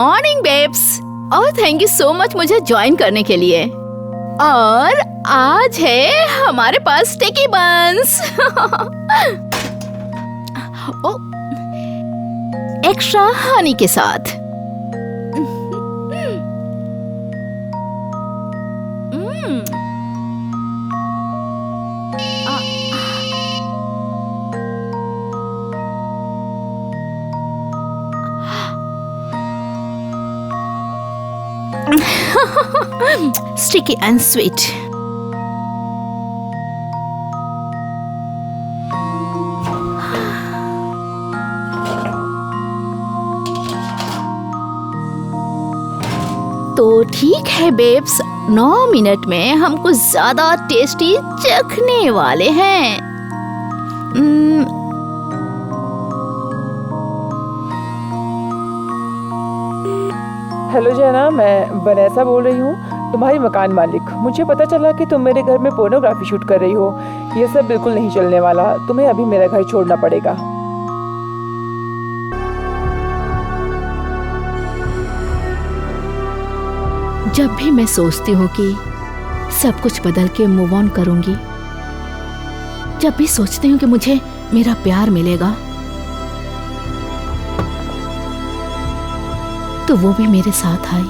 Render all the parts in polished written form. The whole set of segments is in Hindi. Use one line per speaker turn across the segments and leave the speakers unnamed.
मॉर्निंग बेब्स, और थैंक यू सो मच मुझे ज्वाइन करने के लिए। और आज है हमारे पास स्टिकी बंस। एक्स्ट्रा हनी के साथ। Sticky and sweet. तो ठीक है बेब्स, 9 मिनट में हम कुछ ज्यादा टेस्टी चखने वाले हैं।
हेलो जैना, मैं वनेसा बोल रही हूँ, तुम्हारी मकान मालिक। मुझे पता चला कि तुम मेरे घर में पोर्नोग्राफी शूट कर रही हो। ये सब बिल्कुल नहीं चलने वाला, तुम्हें अभी मेरा घर छोड़ना पड़ेगा।
जब भी मैं सोचती हूँ कि सब कुछ बदल के मूव ऑन करूंगी, जब भी सोचती हूँ कि मुझे मेरा प्यार मिलेगा, तो वो भी मेरे साथ आई।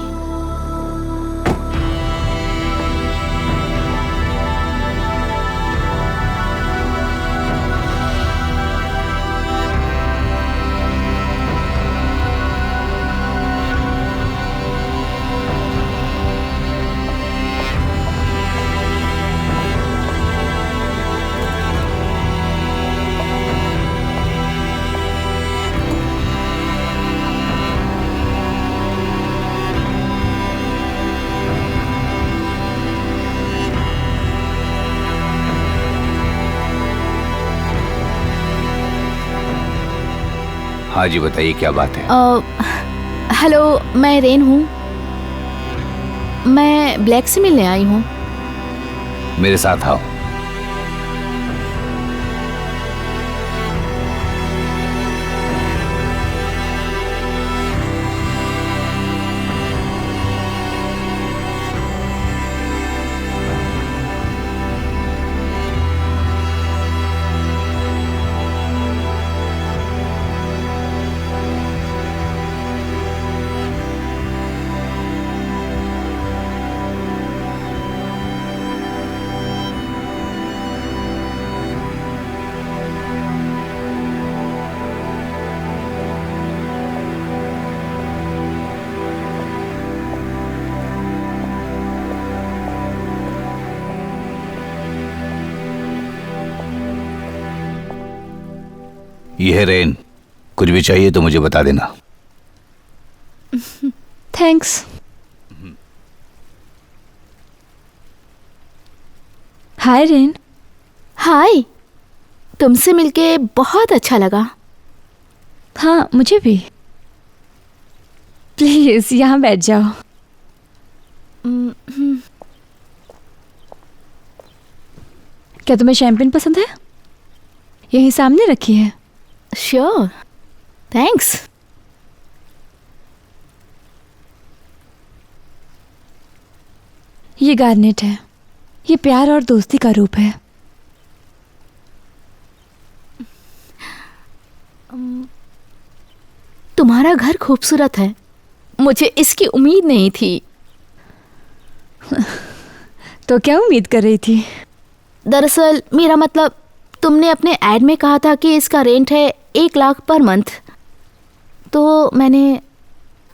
हाँ जी, बताइए क्या बात है।
हेलो, मैं रेन हूँ। मैं ब्लैक से मिलने आई हूँ।
मेरे साथ आओ। ये है रेन, कुछ भी चाहिए तो मुझे बता देना।
थैंक्स। हाय रेन।
हाय, तुमसे मिलके बहुत अच्छा लगा।
हाँ, मुझे भी। प्लीज यहाँ बैठ जाओ। क्या तुम्हें शैम्पेन पसंद है? यहीं सामने रखी है।
Sure, thanks.
ये गार्नेट है। ये प्यार और दोस्ती का रूप है।
तुम्हारा घर खूबसूरत है, मुझे इसकी उम्मीद नहीं थी।
तो क्या उम्मीद कर रही थी?
दरअसल मेरा मतलब, तुमने अपने ऐड में कहा था कि इसका रेंट है 1 लाख पर मंथ, तो मैंने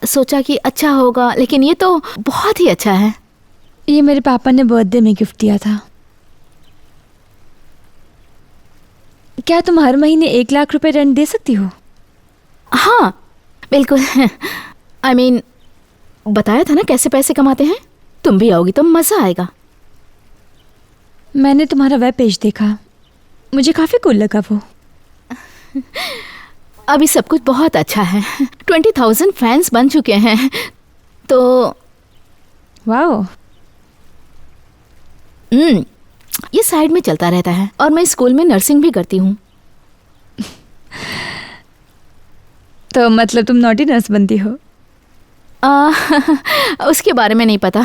सोचा कि अच्छा होगा, लेकिन ये तो बहुत ही अच्छा है।
ये मेरे पापा ने बर्थडे में गिफ्ट दिया था। क्या तुम हर महीने 1 लाख रुपए रेंट दे सकती हो?
हाँ बिल्कुल। I mean, बताया था ना कैसे पैसे कमाते हैं। तुम भी आओगी तो मजा आएगा।
मैंने तुम्हारा वेब पेज देखा, मुझे काफी कूल लगा वो।
अभी सब कुछ बहुत अच्छा है। 20,000 फैंस बन चुके हैं, तो
वाओ।
ये साइड में चलता रहता है। और मैं स्कूल में नर्सिंग भी करती हूँ।
तो मतलब तुम नॉटी नर्स बनती हो?
उसके बारे में नहीं पता।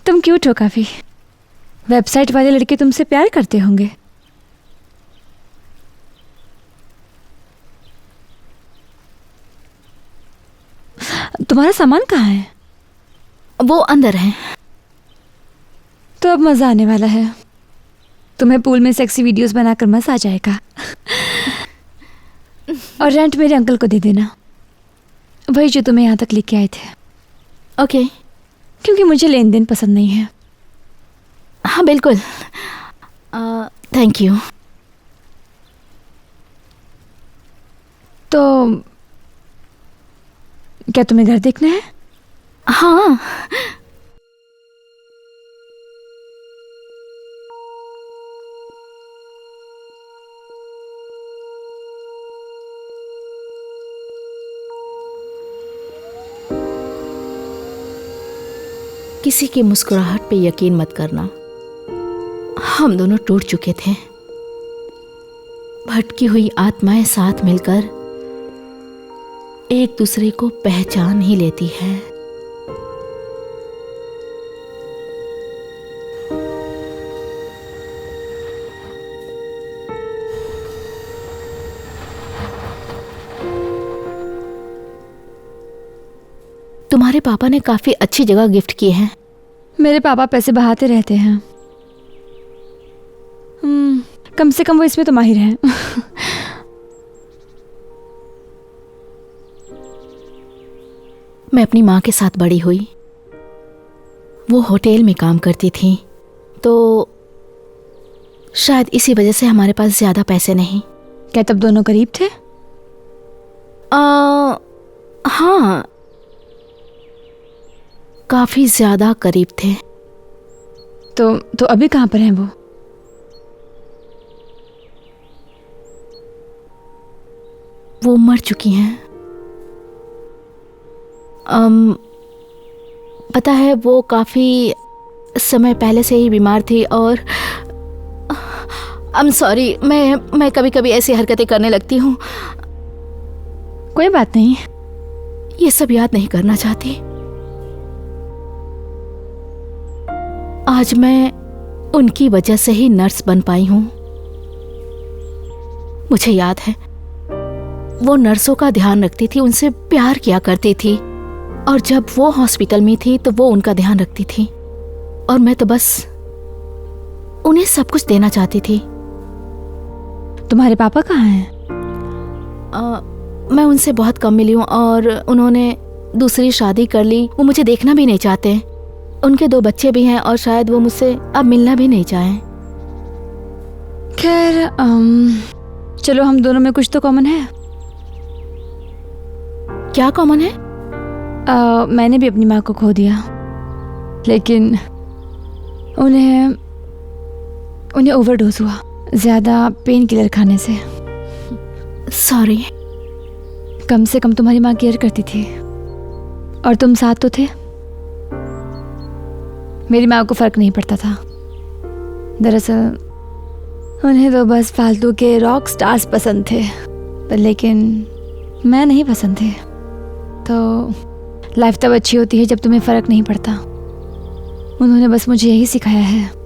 तुम क्यूट हो काफी। वेबसाइट वाले लड़के तुमसे प्यार करते होंगे। तुम्हारा सामान कहाँ है?
वो अंदर है।
तो अब मजा आने वाला है। तुम्हें पूल में सेक्सी वीडियोस बनाकर मजा आ जाएगा। और रेंट मेरे अंकल को दे देना, वही जो तुम्हें यहाँ तक लेके आए थे।
ओके।
क्योंकि मुझे लेन देन पसंद नहीं है।
हाँ बिल्कुल। Thank you.
तो क्या तुम्हें घर देखना है?
हाँ। किसी की मुस्कुराहट पे यकीन मत करना। हम दोनों टूट चुके थे। भटकी हुई आत्माएं साथ मिलकर एक दूसरे को पहचान ही लेती है। तुम्हारे पापा ने काफी अच्छी जगह गिफ्ट की है।
मेरे पापा पैसे बहाते रहते हैं। कम से कम वो इसमें तो माहिर हैं।
मैं अपनी माँ के साथ बड़ी हुई। वो होटल में काम करती थी, तो शायद इसी वजह से हमारे पास ज्यादा पैसे नहीं।
क्या तब दोनों करीब थे?
हाँ, काफी ज्यादा करीब थे।
तो अभी कहाँ पर हैं वो?
वो मर चुकी हैं। पता है, वो काफी समय पहले से ही बीमार थी और सॉरी, मैं कभी कभी ऐसी हरकतें करने लगती हूँ।
कोई बात नहीं।
ये सब याद नहीं करना चाहती। आज मैं उनकी वजह से ही नर्स बन पाई हूँ। मुझे याद है, वो नर्सों का ध्यान रखती थी, उनसे प्यार किया करती थी, और जब वो हॉस्पिटल में थी तो वो उनका ध्यान रखती थी, और मैं तो बस उन्हें सब कुछ देना चाहती थी।
तुम्हारे पापा कहाँ हैं?
मैं उनसे बहुत कम मिली हूँ और उन्होंने दूसरी शादी कर ली। वो मुझे देखना भी नहीं चाहते। उनके 2 बच्चे भी हैं और शायद वो मुझसे अब मिलना भी नहीं चाहें।
खैर, चलो, हम दोनों में कुछ तो कॉमन है।
क्या कॉमन है?
मैंने भी अपनी माँ को खो दिया, लेकिन उन्हें ओवरडोज हुआ, ज्यादा पेन किलर खाने से।
सॉरी।
कम से कम तुम्हारी माँ केयर करती थी, और तुम साथ तो थे। मेरी माँ को फर्क नहीं पड़ता था। दरअसल उन्हें तो बस फालतू के रॉक स्टार्स पसंद थे, लेकिन मैं नहीं पसंद थे। तो लाइफ तब अच्छी होती है जब तुम्हें फ़र्क नहीं पड़ता। उन्होंने बस मुझे यही सिखाया है।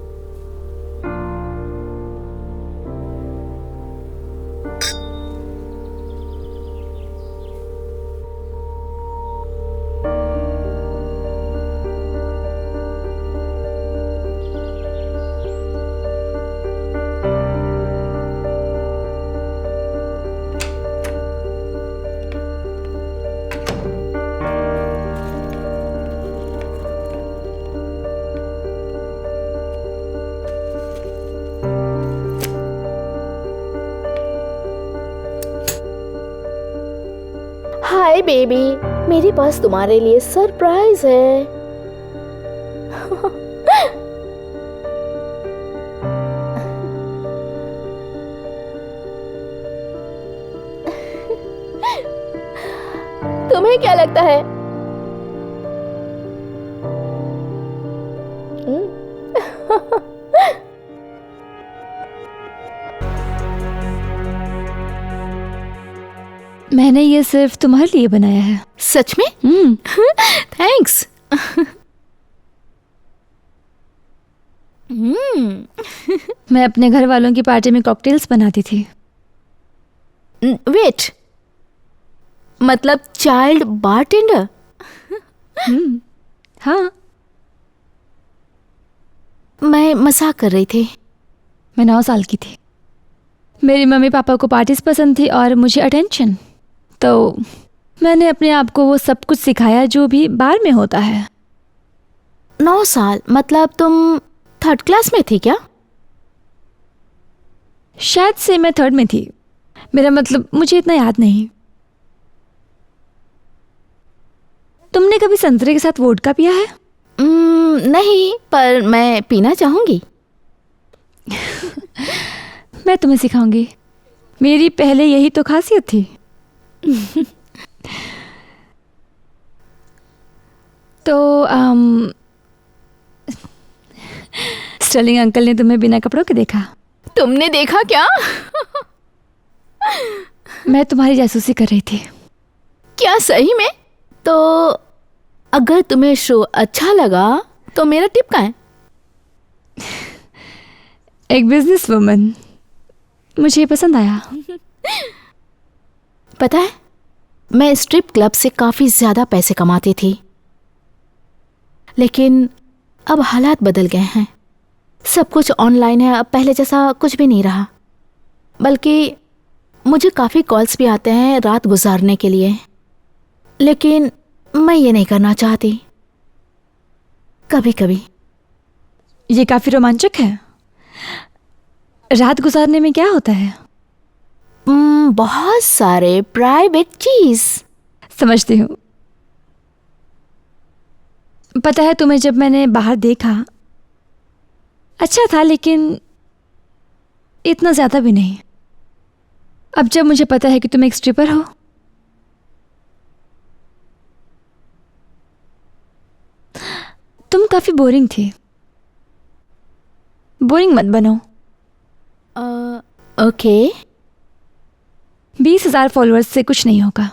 हाय बेबी, मेरे पास तुम्हारे लिए सरप्राइज है। तुम्हें क्या लगता है?
मैंने ये सिर्फ तुम्हारे लिए बनाया है।
सच में? थैंक्स।
मैं अपने घर वालों की पार्टी में कॉकटेल्स बनाती थी।
वेट, मतलब चाइल्ड बारटेंडर?
हाँ,
मैं मजाक कर रही थी।
मैं 9 साल की थी। मेरे मम्मी पापा को पार्टीज पसंद थी और मुझे अटेंशन, तो मैंने अपने आप को वो सब कुछ सिखाया जो भी बार में होता है।
9 साल मतलब तुम 3rd क्लास में थी क्या?
शायद से मैं 3rd में थी। मेरा मतलब मुझे इतना याद नहीं। तुमने कभी संतरे के साथ वोडका पिया है?
नहीं, पर मैं पीना चाहूंगी।
मैं तुम्हें सिखाऊंगी। मेरी पहले यही तो खासियत थी। तो स्टर्लिंग अंकल ने तुम्हें बिना कपड़ों के देखा।
तुमने देखा क्या?
मैं तुम्हारी जासूसी कर रही थी।
क्या सही में? तो अगर तुम्हें शो अच्छा लगा तो मेरा टिप का है।
एक बिजनेस वुमन, मुझे ये पसंद आया।
पता है, मैं स्ट्रिप क्लब से काफी ज्यादा पैसे कमाती थी, लेकिन अब हालात बदल गए हैं। सब कुछ ऑनलाइन है, अब पहले जैसा कुछ भी नहीं रहा। बल्कि मुझे काफ़ी कॉल्स भी आते हैं रात गुजारने के लिए, लेकिन मैं ये नहीं करना चाहती। कभी कभी
ये काफी रोमांचक है। रात गुजारने में क्या होता है?
बहुत सारे प्राइवेट चीज।
समझती हूँ। पता है, तुम्हें जब मैंने बाहर देखा अच्छा था, लेकिन इतना ज्यादा भी नहीं। अब जब मुझे पता है कि तुम एक स्ट्रिपर हो, तुम काफी बोरिंग थी। बोरिंग मत बनो।
ओके।
20,000 फॉलोअर्स से कुछ नहीं होगा,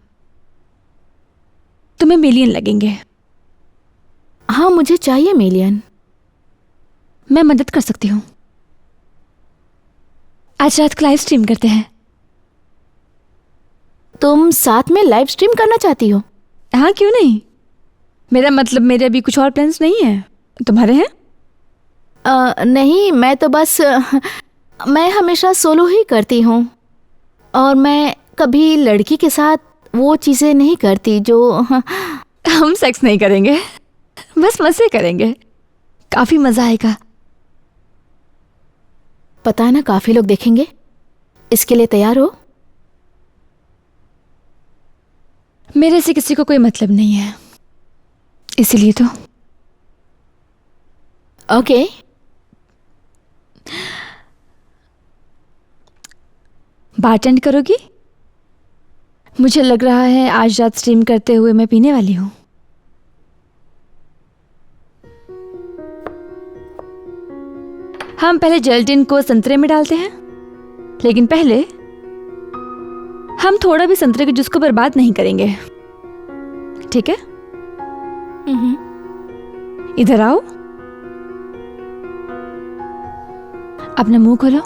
तुम्हें मिलियन लगेंगे।
हाँ, मुझे चाहिए मिलियन।
मैं मदद कर सकती हूँ। आज रात को लाइव स्ट्रीम करते हैं।
तुम साथ में लाइव स्ट्रीम करना चाहती हो?
हाँ, क्यों नहीं। मेरा मतलब मेरे अभी कुछ और प्लान्स नहीं है। तुम्हारे हैं?
नहीं, मैं तो बस मैं हमेशा सोलो ही करती हूँ, और मैं कभी लड़की के साथ वो चीज़ें नहीं करती जो
हम सेक्स नहीं करेंगे, बस मजे करेंगे। काफी मजा आएगा।
पता है ना, काफ़ी लोग देखेंगे। इसके लिए तैयार हो?
मेरे से किसी को कोई मतलब नहीं है, इसीलिए तो।
ओके।
बारटेंड करोगी? मुझे लग रहा है आज रात स्ट्रीम करते हुए मैं पीने वाली हूँ। हम पहले जेलेटिन को संतरे में डालते हैं, लेकिन पहले हम थोड़ा भी संतरे के जूस को बर्बाद नहीं करेंगे, ठीक है? इधर आओ, अपना मुंह खोलो।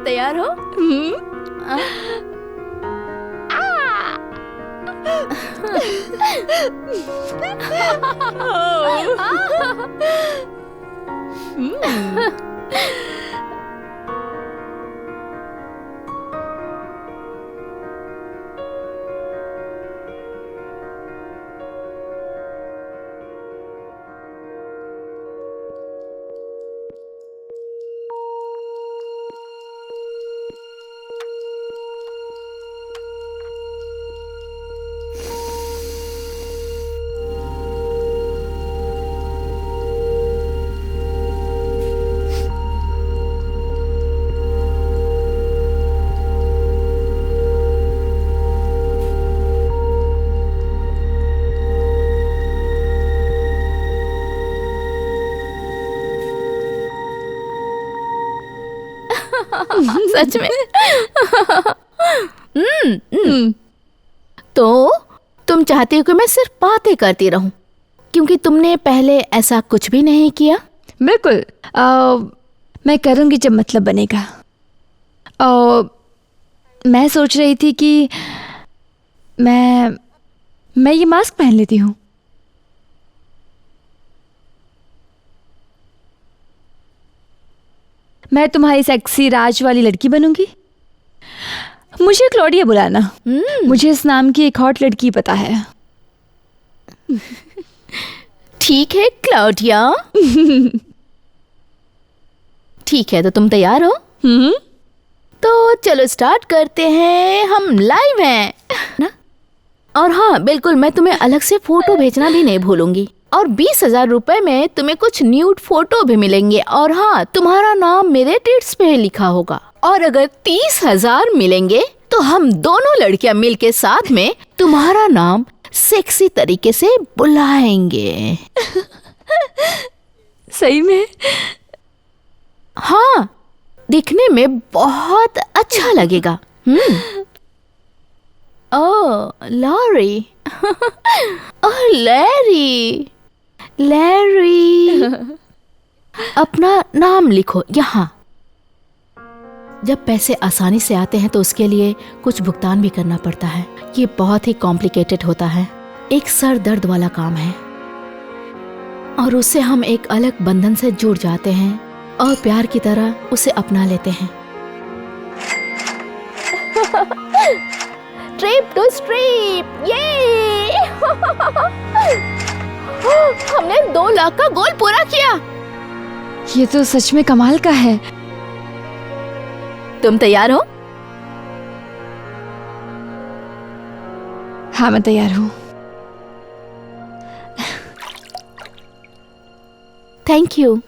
तैयार हो? सच में। तो तुम चाहती हो कि मैं सिर्फ बातें करती रहूं, क्योंकि तुमने पहले ऐसा कुछ भी नहीं किया।
बिल्कुल। मैं करूँगी जब मतलब बनेगा। मैं सोच रही थी कि मैं ये मास्क पहन लेती हूँ। मैं तुम्हारी सेक्सी राज वाली लड़की बनूंगी। मुझे क्लॉडिया बुलाना। मुझे इस नाम की एक हॉट लड़की पता है।
ठीक है क्लाउडिया। ठीक है, तो तुम तैयार हो? तो चलो स्टार्ट करते हैं। हम लाइव हैं ना? और हाँ बिल्कुल, मैं तुम्हें अलग से फोटो भेजना भी नहीं भूलूंगी। और 20,000 रुपए में तुम्हें कुछ न्यूड फोटो भी मिलेंगे। और हाँ, तुम्हारा नाम मेरे टिट्स पे लिखा होगा। और अगर 30,000 मिलेंगे तो हम दोनों लड़कियां मिलके साथ में तुम्हारा नाम सेक्सी तरीके से बुलाएंगे।
सही में?
हाँ, दिखने में बहुत अच्छा लगेगा। ओह लॉरी। ओह लैरी। लैरी। अपना नाम लिखो यहाँ। जब पैसे आसानी से आते हैं तो उसके लिए कुछ भुगतान भी करना पड़ता है। ये बहुत ही कॉम्प्लिकेटेड होता है, एक सर दर्द वाला काम है। और उससे हम एक अलग बंधन से जुड़ जाते हैं और प्यार की तरह उसे अपना लेते हैं। ट्रिप टू स्ट्रिप, ये हमने 2 लाख का गोल पूरा किया।
ये तो सच में कमाल का है।
तुम तैयार हो?
हाँ मैं तैयार हूँ।
Thank you.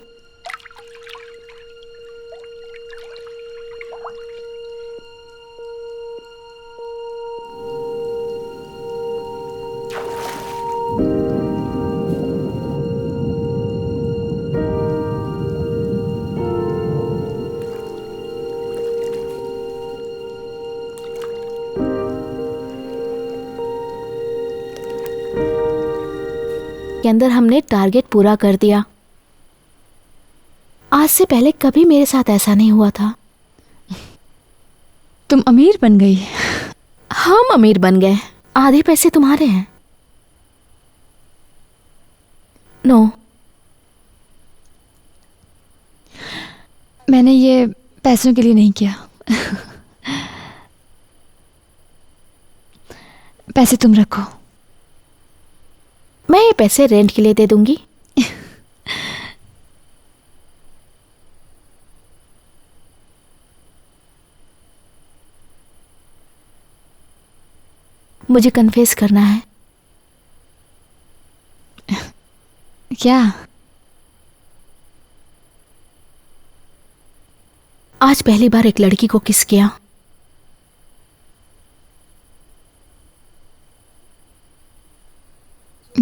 के अंदर हमने टारगेट पूरा कर दिया। आज से पहले कभी मेरे साथ ऐसा नहीं हुआ था।
तुम अमीर बन गई।
हम अमीर बन गए। आधे पैसे तुम्हारे हैं। नो,
मैंने ये पैसों के लिए नहीं किया। पैसे तुम रखो।
मैं ये पैसे रेंट के लिए दे दूंगी। मुझे कन्फेस करना है।
क्या?
आज पहली बार एक लड़की को किस किया।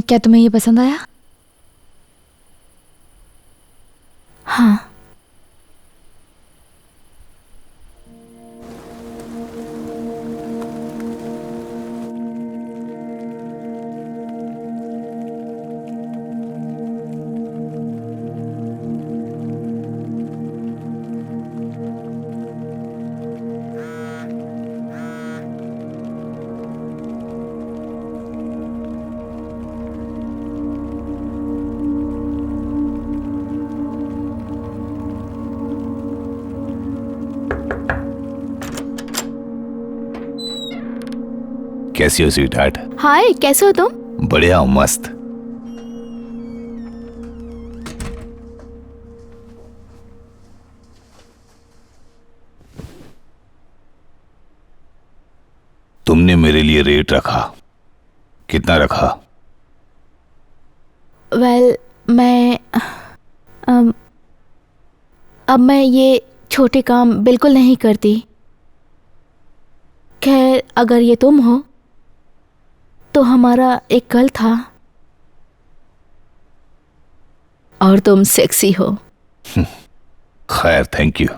क्या तुम्हें ये पसंद आया?
हाँ।
कैसी हो स्वीट हार्ट?
हाय, कैसे हो तुम?
बढ़िया हूँ, मस्त। तुमने मेरे लिए रेट रखा, कितना रखा?
वेल, मैं अब मैं ये छोटे काम बिल्कुल नहीं करती। खैर, अगर ये तुम हो तो हमारा एक कल था और तुम सेक्सी हो।
खैर, थैंक यू।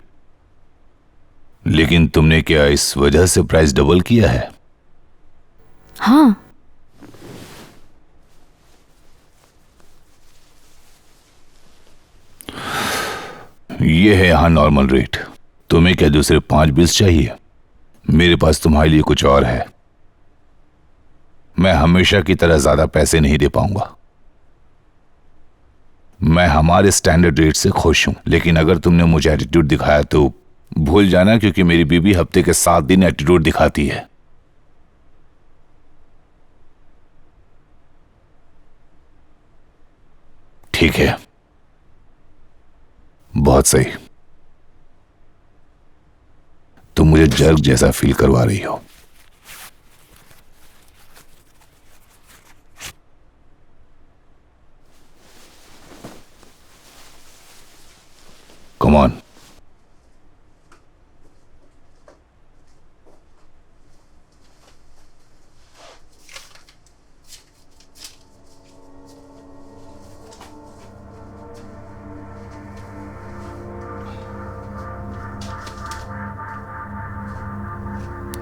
लेकिन तुमने क्या इस वजह से प्राइस डबल किया है?
हाँ,
ये है यहाँ नॉर्मल रेट। तुम्हें क्या दूसरे 5 बिल्स चाहिए? मेरे पास तुम्हारे लिए कुछ और है। मैं हमेशा की तरह ज्यादा पैसे नहीं दे पाऊंगा। मैं हमारे स्टैंडर्ड रेट से खुश हूं, लेकिन अगर तुमने मुझे एटीट्यूड दिखाया तो भूल जाना, क्योंकि मेरी बीवी हफ्ते के 7 दिन एटीट्यूड दिखाती है। ठीक है, बहुत सही। तुम मुझे जर्क जैसा फील करवा रही हो। Come on.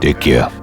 Take care.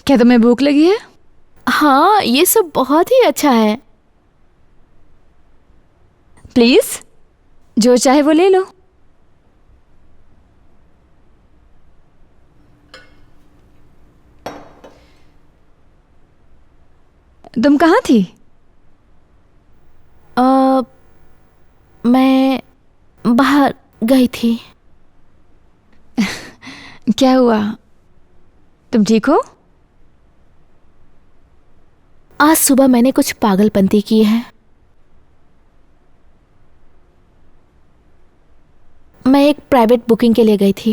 क्या तुम्हें भूख लगी है?
हाँ, ये सब बहुत ही अच्छा है।
प्लीज, जो चाहे वो ले लो। तुम कहाँ थी?
मैं बाहर गई थी।
क्या हुआ? तुम ठीक हो?
आज सुबह मैंने कुछ पागलपंती की है। मैं एक प्राइवेट बुकिंग के लिए गई थी।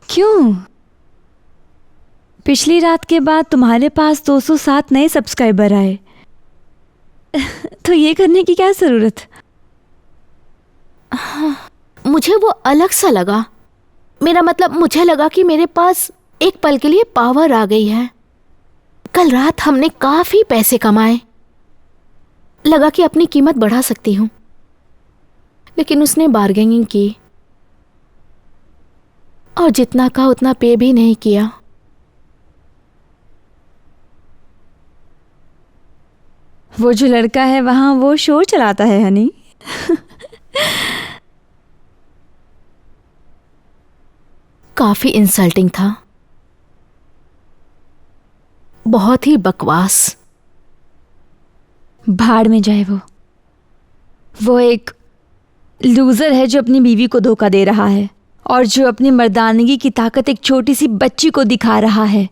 क्यों? पिछली रात के बाद तुम्हारे पास 207 नए सब्सक्राइबर आए। तो ये करने की क्या जरूरत?
मुझे वो अलग सा लगा। मेरा मतलब, मुझे लगा कि मेरे पास एक पल के लिए पावर आ गई है। कल रात हमने काफी पैसे कमाए। लगा कि अपनी कीमत बढ़ा सकती हूं, लेकिन उसने बार्गेनिंग की और जितना कहा उतना पे भी नहीं किया।
वो जो लड़का है वहां, वो शोर चलाता है हनी।
काफी इंसल्टिंग था, बहुत ही बकवास।
भाड़ में जाए वो एक लूजर है जो अपनी बीवी को धोखा दे रहा है और जो अपनी मर्दानगी की ताकत एक छोटी सी बच्ची को दिखा रहा है।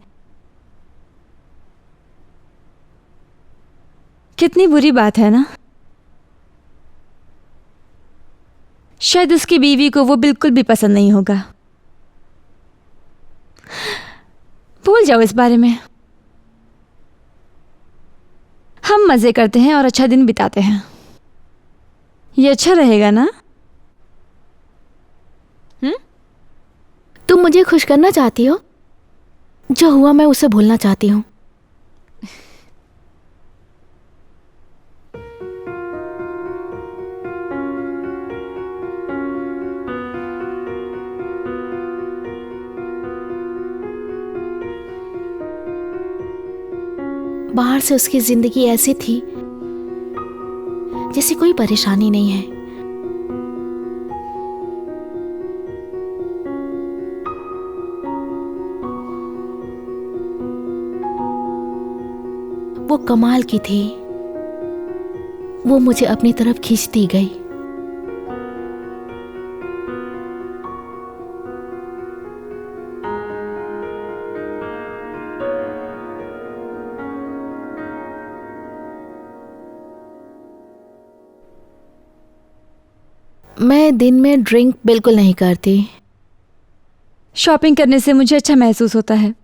कितनी बुरी बात है ना। शायद उसकी बीवी को वो बिल्कुल भी पसंद नहीं होगा। भूल जाओ इस बारे में। हम मजे करते हैं और अच्छा दिन बिताते हैं। ये अच्छा रहेगा ना?
तुम मुझे खुश करना चाहती हो? जो हुआ मैं उसे भूलना चाहती हूँ। बाहर से उसकी जिंदगी ऐसी थी जैसे कोई परेशानी नहीं है। वो कमाल की थी। वो मुझे अपनी तरफ खींचती गई। मैं दिन में ड्रिंक बिल्कुल नहीं करती।
शॉपिंग करने से मुझे अच्छा महसूस होता है,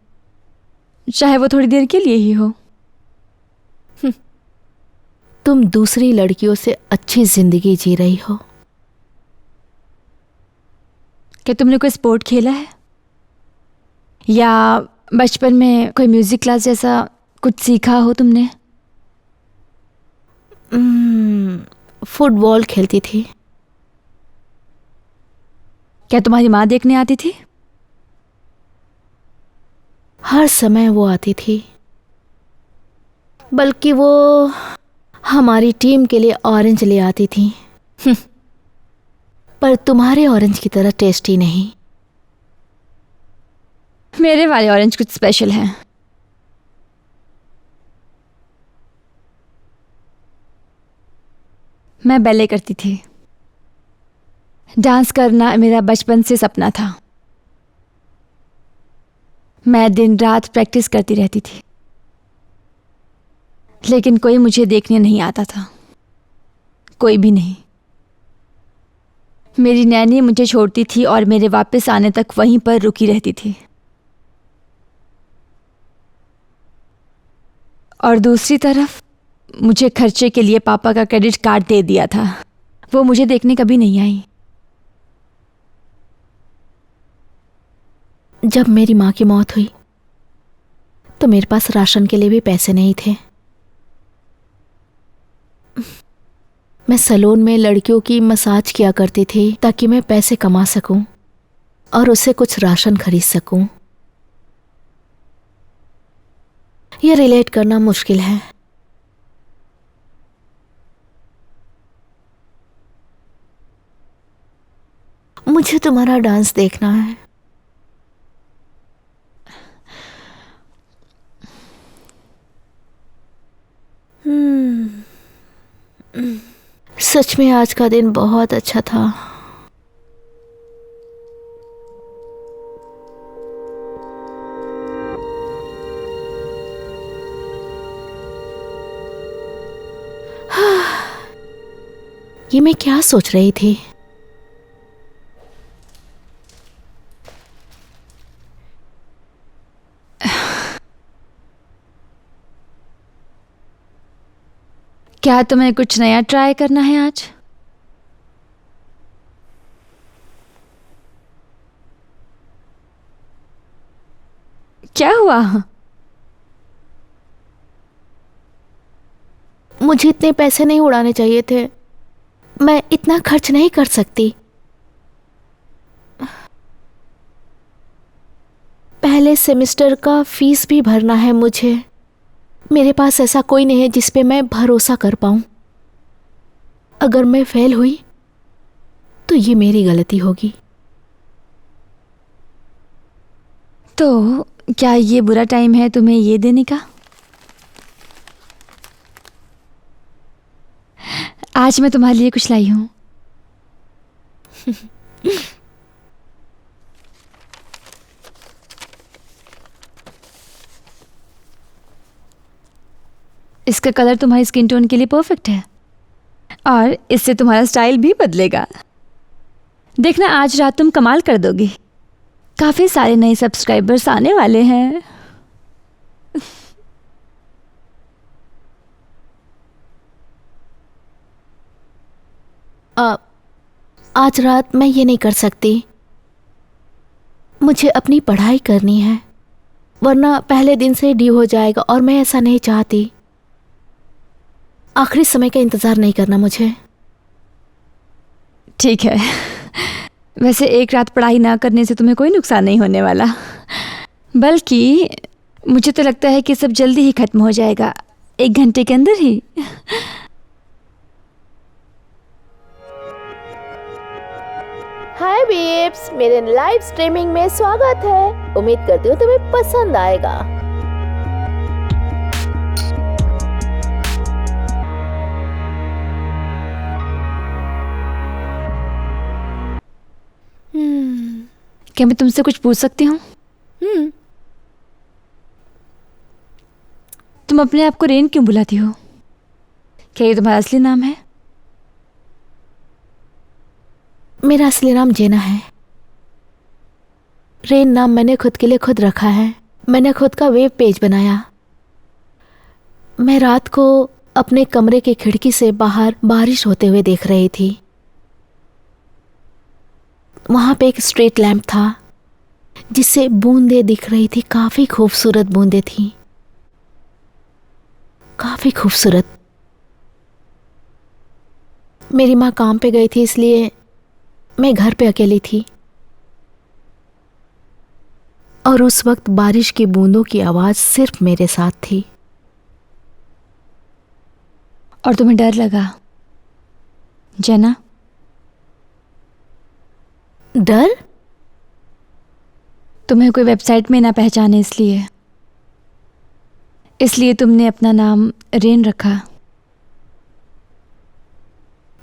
चाहे वो थोड़ी देर के लिए ही हो।
तुम दूसरी लड़कियों से अच्छी जिंदगी जी रही हो।
क्या तुमने कोई स्पोर्ट खेला है, या बचपन में कोई म्यूजिक क्लास जैसा कुछ सीखा हो तुमने?
फुटबॉल खेलती थी।
क्या तुम्हारी माँ देखने आती थी?
हर समय वो आती थी, बल्कि वो हमारी टीम के लिए ऑरेंज ले आती थी। पर तुम्हारे ऑरेंज की तरह टेस्टी नहीं।
मेरे वाले ऑरेंज कुछ स्पेशल हैं। मैं बैले करती थी। डांस करना मेरा बचपन से सपना था। मैं दिन रात प्रैक्टिस करती रहती थी, लेकिन कोई मुझे देखने नहीं आता था, कोई भी नहीं। मेरी नैनी मुझे छोड़ती थी और मेरे वापस आने तक वहीं पर रुकी रहती थी। और दूसरी तरफ मुझे खर्चे के लिए पापा का क्रेडिट कार्ड दे दिया था। वो मुझे देखने कभी नहीं आई।
जब मेरी माँ की मौत हुई तो मेरे पास राशन के लिए भी पैसे नहीं थे। मैं सैलून में लड़कियों की मसाज किया करती थी ताकि मैं पैसे कमा सकूं और उससे कुछ राशन खरीद सकूं। यह रिलेट करना मुश्किल है। मुझे तुम्हारा डांस देखना है। सच में आज का दिन बहुत अच्छा था। ये मैं क्या सोच रही थी?
क्या तुम्हें कुछ नया ट्राई करना है आज? क्या हुआ?
मुझे इतने पैसे नहीं उड़ाने चाहिए थे। मैं इतना खर्च नहीं कर सकती। पहले सेमेस्टर का फीस भी भरना है मुझे। मेरे पास ऐसा कोई नहीं है जिस पे मैं भरोसा कर पाऊं। अगर मैं फेल हुई तो ये मेरी गलती होगी।
तो क्या ये बुरा टाइम है तुम्हें ये देने का? आज मैं तुम्हारे लिए कुछ लाई हूं। इसका कलर तुम्हारी स्किन टोन के लिए परफेक्ट है और इससे तुम्हारा स्टाइल भी बदलेगा। देखना आज रात तुम कमाल कर दोगी। काफी सारे नए सब्सक्राइबर्स आने वाले हैं।
आज रात मैं ये नहीं कर सकती। मुझे अपनी पढ़ाई करनी है, वरना पहले दिन से ड्यू हो जाएगा और मैं ऐसा नहीं चाहती। आखिरी समय का इंतज़ार नहीं करना मुझे।
ठीक है। वैसे एक रात पढ़ाई ना करने से तुम्हें कोई नुकसान नहीं होने वाला, बल्कि मुझे तो लगता है कि सब जल्दी ही खत्म हो जाएगा, 1 घंटे के अंदर ही।
हाय बेब्स, मेरे लाइव स्ट्रीमिंग में स्वागत है। उम्मीद करती हूँ तुम्हें पसंद आएगा।
क्या मैं तुमसे कुछ पूछ सकती हूँ? तुम अपने आप को रेन क्यों बुलाती हो? क्या ये तुम्हारा असली नाम है?
मेरा असली नाम जेना है। रेन नाम मैंने खुद के लिए खुद रखा है। मैंने खुद का वेब पेज बनाया। मैं रात को अपने कमरे की खिड़की से बाहर बारिश होते हुए देख रही थी। वहां पे एक स्ट्रीट लैंप था जिससे बूंदें दिख रही थी। काफी खूबसूरत बूंदें थी, काफी खूबसूरत। मेरी माँ काम पे गई थी इसलिए मैं घर पे अकेली थी और उस वक्त बारिश की बूंदों की आवाज सिर्फ मेरे साथ थी।
और तुम्हें डर लगा जेना?
डर?
तुम्हें कोई वेबसाइट में ना पहचाने इसलिए तुमने अपना नाम रेन रखा।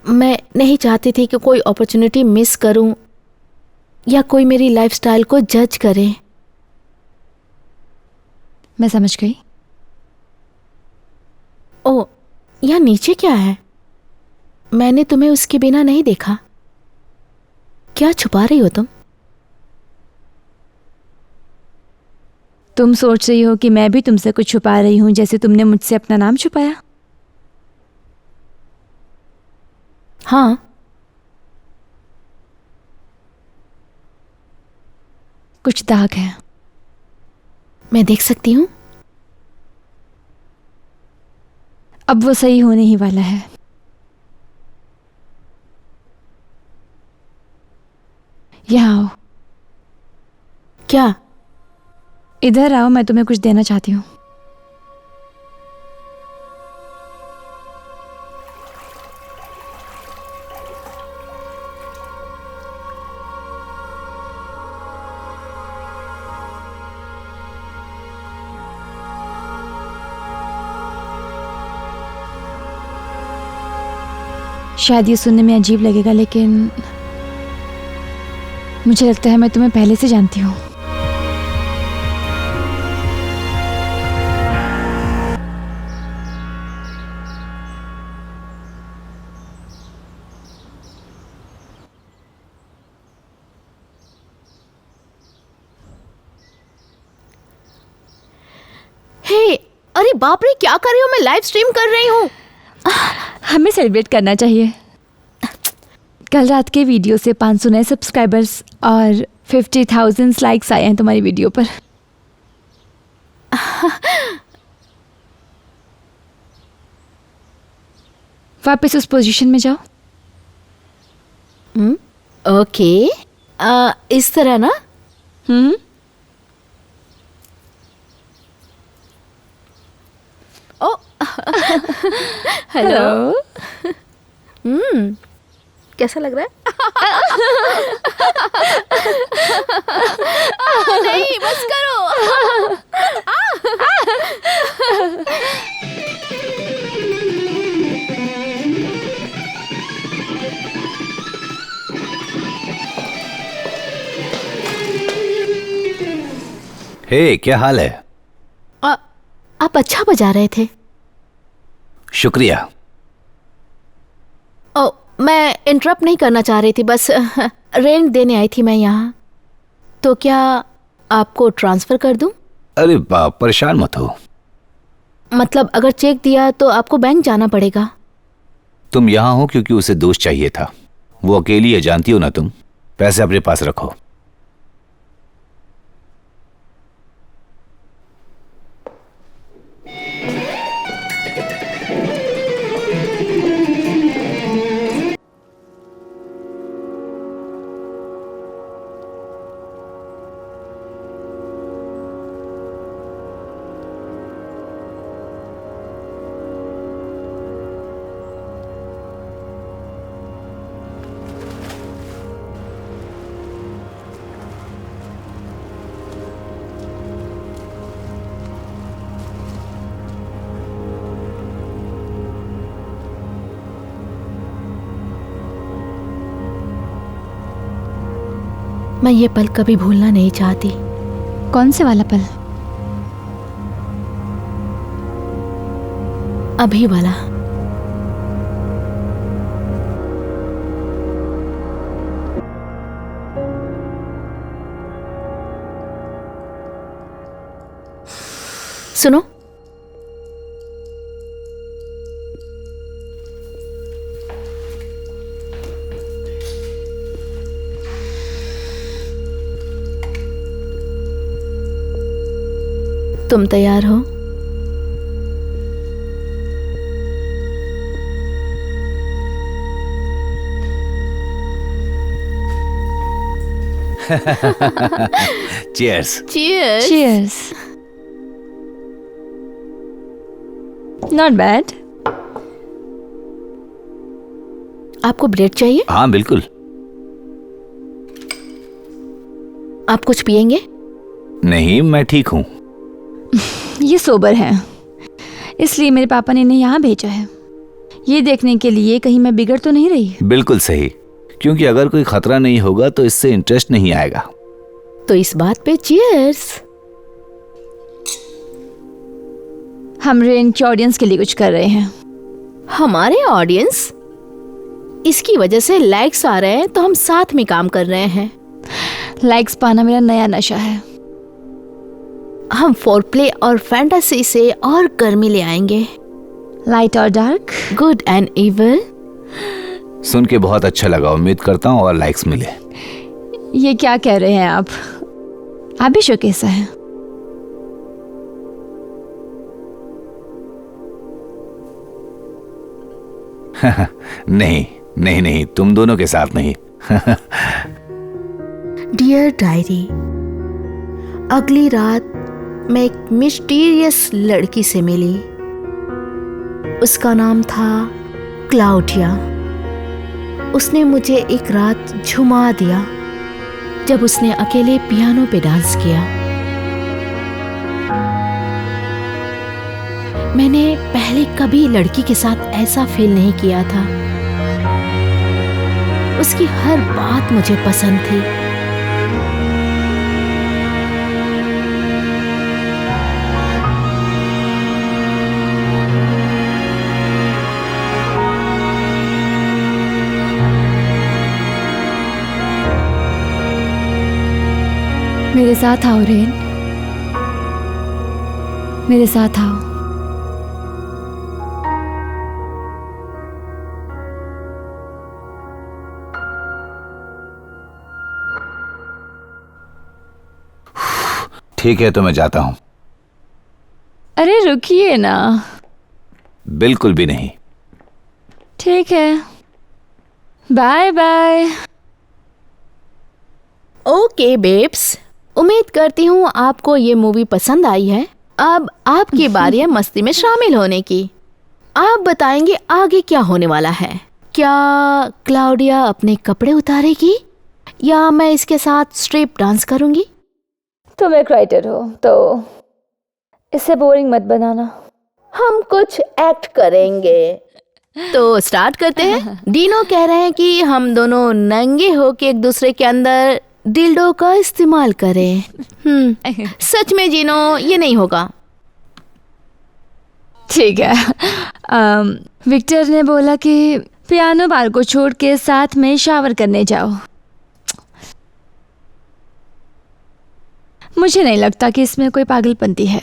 मैं नहीं चाहती थी कि कोई अपॉर्चुनिटी मिस करूं या कोई मेरी लाइफस्टाइल को जज करे।
मैं समझ गई।
ओ, यहाँ नीचे क्या है? मैंने तुम्हें उसके बिना नहीं देखा। क्या छुपा रही हो तुम?
तुम सोच रही हो कि मैं भी तुमसे कुछ छुपा रही हूं, जैसे तुमने मुझसे अपना नाम छुपाया?
हाँ।
कुछ दाग है।
मैं देख सकती हूँ?
अब वो सही होने ही वाला है। यहाँ आओ।
क्या?
इधर आओ, मैं तुम्हें कुछ देना चाहती हूँ। शायद ये सुनने में अजीब लगेगा, लेकिन मुझे लगता है मैं तुम्हें पहले से जानती हूँ।
हे, अरे बाप रे, क्या कर रही हो? मैं लाइव स्ट्रीम कर रही हूँ।
हमें सेलिब्रेट करना चाहिए। कल रात के वीडियो से 500 नए सब्सक्राइबर्स और 50,000 लाइक्स आए हैं तुम्हारी वीडियो पर। वापस उस पोजीशन में जाओ।
ओके, इस तरह ना? ओ, हेलो। कैसा लग रहा है? नहीं, बस करो।
हे, क्या हाल है?
आप अच्छा बजा रहे थे।
शुक्रिया।
ओ, मैं इंटरप्ट नहीं करना चाह रही थी, बस रेंट देने आई थी मैं यहाँ। तो क्या आपको ट्रांसफ़र कर दूँ?
अरे बाप, परेशान मत हो।
मतलब अगर चेक दिया तो आपको बैंक जाना पड़ेगा।
तुम यहाँ हो क्योंकि उसे दोस्त चाहिए था। वो अकेली है, जानती हो ना तुम। पैसे अपने पास रखो।
मैं ये पल कभी भूलना नहीं चाहती।
कौन से वाला पल?
अभी वाला। सुनो, तुम तैयार हो?
Cheers.
Cheers.
Cheers. Not bad.
आपको ब्रेड चाहिए?
हाँ बिल्कुल।
आप कुछ पियेंगे?
नहीं, मैं ठीक हूँ।
ये सोबर है, इसलिए मेरे पापा ने इन्हें यहाँ भेजा है, ये देखने के लिए कहीं मैं बिगड़ तो नहीं रही।
बिल्कुल सही, क्योंकि अगर कोई खतरा नहीं होगा तो इससे इंटरेस्ट नहीं आएगा।
तो इस बात पे चीयर्स।
हम रेन के ऑडियंस के लिए कुछ कर रहे हैं।
हमारे ऑडियंस? इसकी वजह से लाइक्स आ रहे हैं तो हम साथ में काम कर रहे हैं।
लाइक्स पाना मेरा नया नशा है।
हम फोरप्ले और फैंटेसी से और गर्मी ले आएंगे।
लाइट और डार्क,
गुड एंड इविल।
सुन के बहुत अच्छा लगा, उम्मीद करता हूँ और लाइक्स मिले।
ये क्या कह रहे हैं आप? आप भी शो कैसा है?
नहीं नहीं नहीं, तुम दोनों के साथ नहीं।
डियर डायरी, अगली रात मैं एक मिस्टीरियस लड़की से मिली। उसका नाम था क्लाउडिया। उसने मुझे एक रात झुमा दिया जब उसने अकेले पियानो पे डांस किया। मैंने पहले कभी लड़की के साथ ऐसा फील नहीं किया था। उसकी हर बात मुझे पसंद थी।
मेरे साथ आओ रेन, मेरे साथ आओ।
ठीक है, तो मैं जाता हूँ।
अरे रुकिए ना।
बिल्कुल भी नहीं।
ठीक है, बाय बाय।
ओके बेब्स, उम्मीद करती हूँ आपको ये मूवी पसंद आई है। अब आपकी बारी है मस्ती में शामिल होने की। आप बताएंगे आगे क्या होने वाला है। क्या क्लाउडिया अपने कपड़े उतारेगी या मैं इसके साथ स्ट्रिप डांस करूंगी?
तुम एक राइटर हो तो इसे बोरिंग मत बनाना।
हम कुछ एक्ट करेंगे। तो स्टार्ट करते हैं। डीनो कह रहे हैं कि हम दोनों नंगे होके एक दूसरे के अंदर डिल्डो का इस्तेमाल करें। सच में जीनो, ये नहीं होगा।
ठीक है। विक्टर ने बोला कि पियानो बार को छोड़ के साथ में शावर करने जाओ। मुझे नहीं लगता कि इसमें कोई पागलपंती है।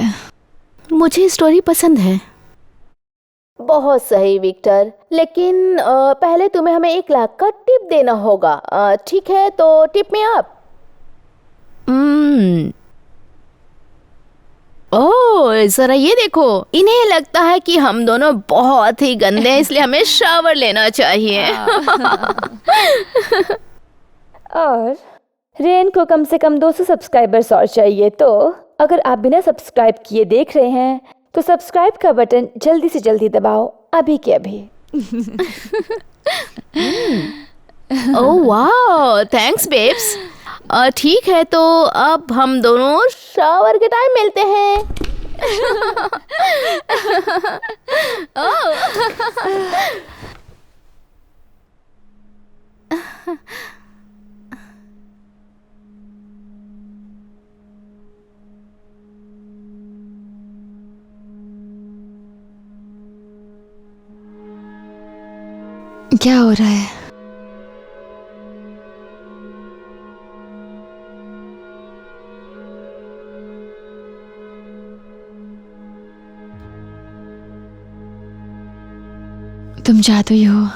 मुझे स्टोरी पसंद है। बहुत सही विक्टर, लेकिन पहले तुम्हें हमें 1 लाख का टिप देना होगा। ठीक है, तो टिप में आप। ओह, जरा ये देखो, इन्हें लगता है कि हम दोनों बहुत ही गंदे हैं, इसलिए हमें शावर लेना चाहिए।
और रेन को कम से कम 200 सब्सक्राइबर्स और चाहिए। तो अगर आप बिना सब्सक्राइब किए देख रहे हैं तो सब्सक्राइब का बटन जल्दी से जल्दी दबाओ, अभी के अभी।
ओह वाह, थैंक्स बेब्स। ठीक है, तो अब हम दोनों शावर के टाइम मिलते हैं।
क्या हो रहा है? तुम जादुई हो।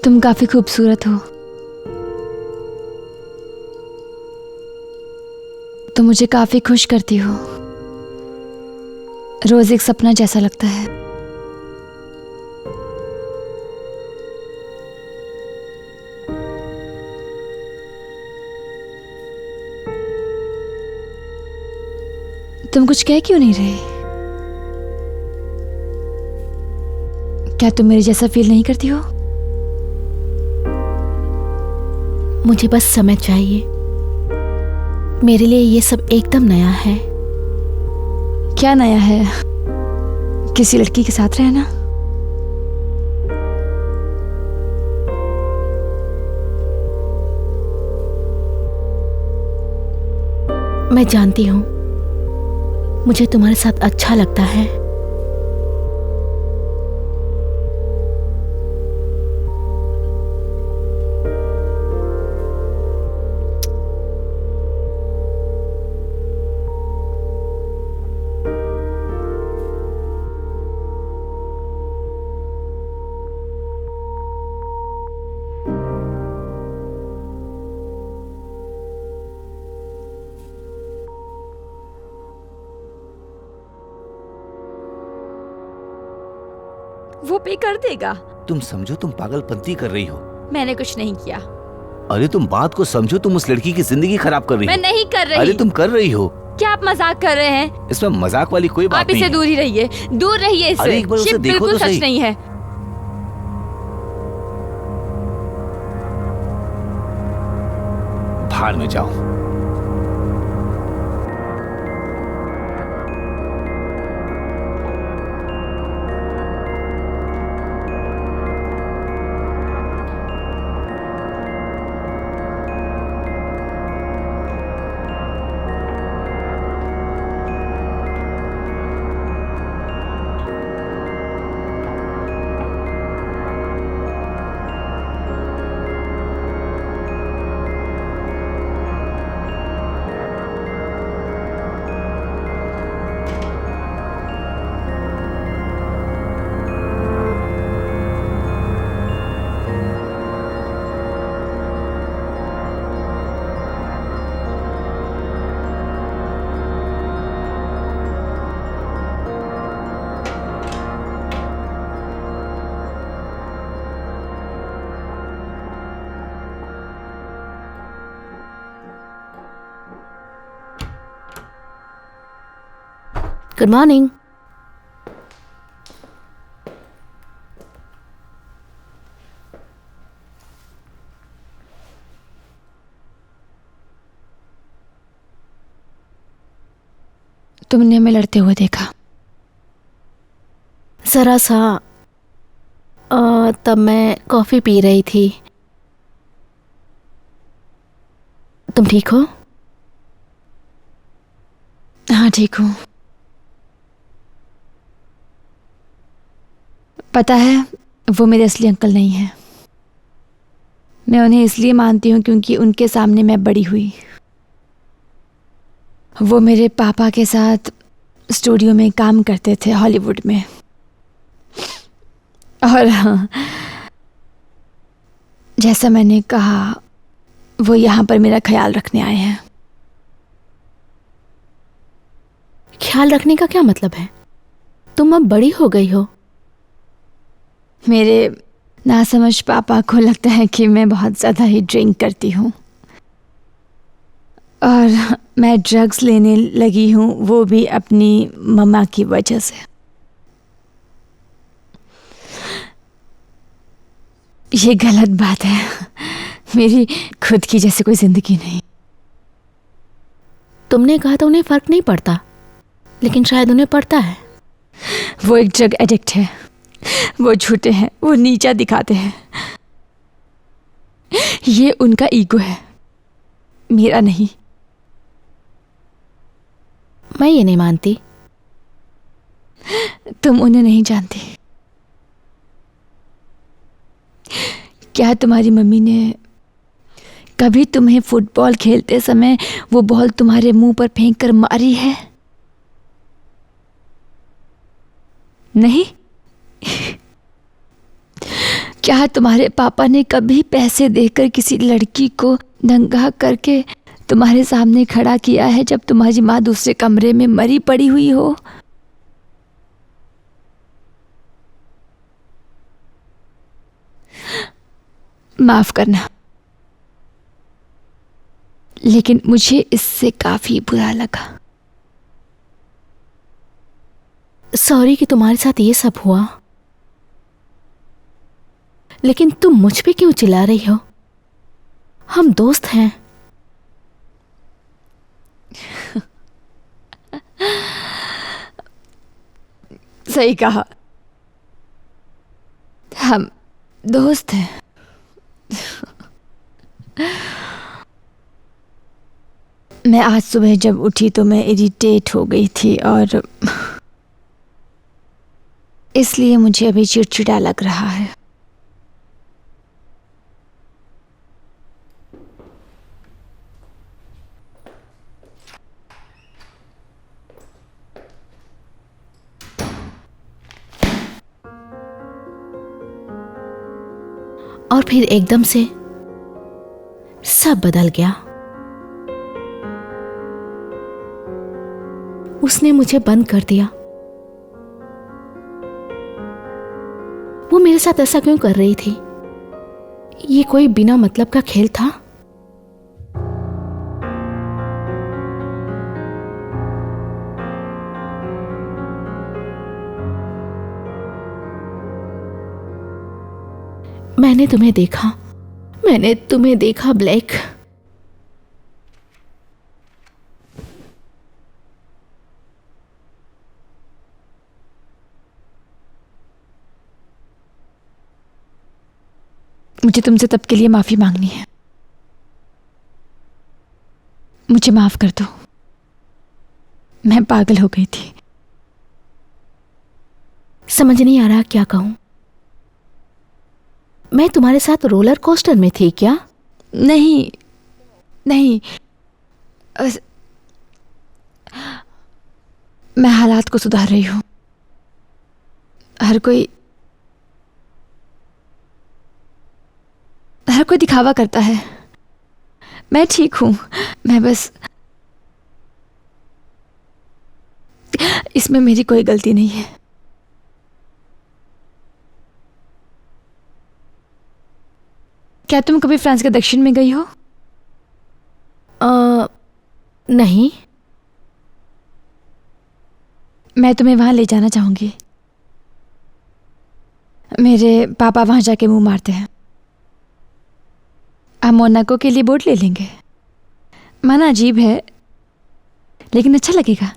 तुम काफी खूबसूरत हो। तुम मुझे काफी खुश करती हो। रोज एक सपना जैसा लगता है। तुम कुछ कह क्यों नहीं रहे? क्या तुम मेरे जैसा फील नहीं करती हो?
मुझे बस समय चाहिए। मेरे लिए ये सब एकदम नया है।
क्या नया है? किसी लड़की के साथ रहना?
मैं जानती हूँ मुझे तुम्हारे साथ अच्छा लगता है।
वो पे कर देगा।
तुम समझो तुम पागलपंती कर रही हो।
मैंने कुछ नहीं किया।
अरे तुम बात को समझो, तुम उस लड़की की जिंदगी खराब कर रही
मैं
हो।
नहीं कर रही।
अरे तुम कर रही हो।
क्या आप मजाक कर रहे हैं?
इसमें मजाक वाली कोई बात
आप
नहीं
इससे
है।
दूर ही रहिए, दूर रहिए इससे।
अरे एक बार उसे
ये
देखो
बिल्कुल
तो
सच
सही।
नहीं है।
भाड़ में जाओ।
Good morning.
तुमने हमें लड़ते हुए देखा।
जरा सा तब मैं कॉफी पी रही थी। तुम ठीक हो?
हाँ ठीक हूँ। पता है वो मेरे असली अंकल नहीं है। मैं उन्हें इसलिए मानती हूँ क्योंकि उनके सामने मैं बड़ी हुई। वो मेरे पापा के साथ स्टूडियो में काम करते थे हॉलीवुड में। और हाँ, जैसा मैंने कहा वो यहाँ पर मेरा ख्याल रखने आए हैं।
ख्याल रखने का क्या मतलब है? तुम अब बड़ी हो गई हो।
मेरे नासमझ पापा को लगता है कि मैं बहुत ज़्यादा ही ड्रिंक करती हूँ और मैं ड्रग्स लेने लगी हूँ, वो भी अपनी मम्मा की वजह से। ये गलत बात है। मेरी खुद की जैसे कोई ज़िंदगी नहीं।
तुमने कहा था उन्हें फर्क नहीं पड़ता, लेकिन शायद उन्हें पड़ता है।
वो एक ड्रग एडिक्ट है। वो झूठे हैं, वो नीचा दिखाते हैं। ये उनका ईगो है, मेरा नहीं।
मैं ये नहीं मानती।
तुम उन्हें नहीं जानती। क्या तुम्हारी मम्मी ने कभी तुम्हें फुटबॉल खेलते समय वो बॉल तुम्हारे मुंह पर फेंक कर मारी है? नहीं? क्या तुम्हारे पापा ने कभी पैसे देकर किसी लड़की को दंगा करके तुम्हारे सामने खड़ा किया है जब तुम्हारी माँ दूसरे कमरे में मरी पड़ी हुई हो? माफ करना, लेकिन मुझे इससे काफी बुरा लगा।
सॉरी कि तुम्हारे साथ ये सब हुआ, लेकिन तुम मुझ पे क्यों चिल्ला रही हो? हम दोस्त हैं।
सही कहा, हम दोस्त हैं। मैं आज सुबह जब उठी तो मैं इरिटेट हो गई थी और इसलिए मुझे अभी चिड़चिड़ा लग रहा है।
और फिर एकदम से सब बदल गया। उसने मुझे बंद कर दिया। वो मेरे साथ ऐसा क्यों कर रही थी? ये कोई बिना मतलब का खेल था? मैंने तुम्हें देखा ब्लैक।
मुझे तुमसे तब के लिए माफी मांगनी है। मुझे माफ कर दो, मैं पागल हो गई थी।
समझ नहीं आ रहा क्या कहूं। मैं तुम्हारे साथ रोलर कोस्टर में थी क्या?
नहीं नहीं, मैं हालात को सुधार रही हूं। हर कोई दिखावा करता है। मैं ठीक हूं। मैं बस, इसमें मेरी कोई गलती नहीं है। क्या तुम कभी फ्रांस के दक्षिण में गई हो?
नहीं।
मैं तुम्हें वहां ले जाना चाहूंगी। मेरे पापा वहां जाके मुंह मारते हैं। हम मोनाको के लिए बोट ले लेंगे। माना अजीब है, लेकिन अच्छा लगेगा।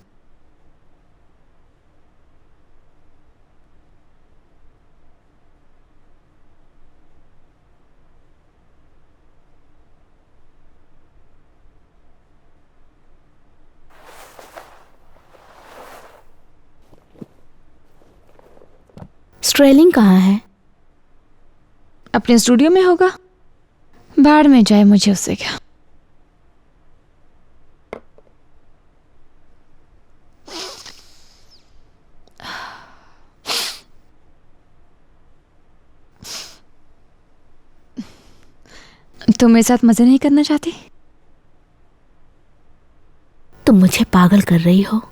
स्ट्रेलिंग कहाँ है?
अपने स्टूडियो में होगा। बाढ़ में जाए, मुझे उससे क्या। तुम मेरे साथ मजे नहीं करना चाहती?
तुम मुझे पागल कर रही हो।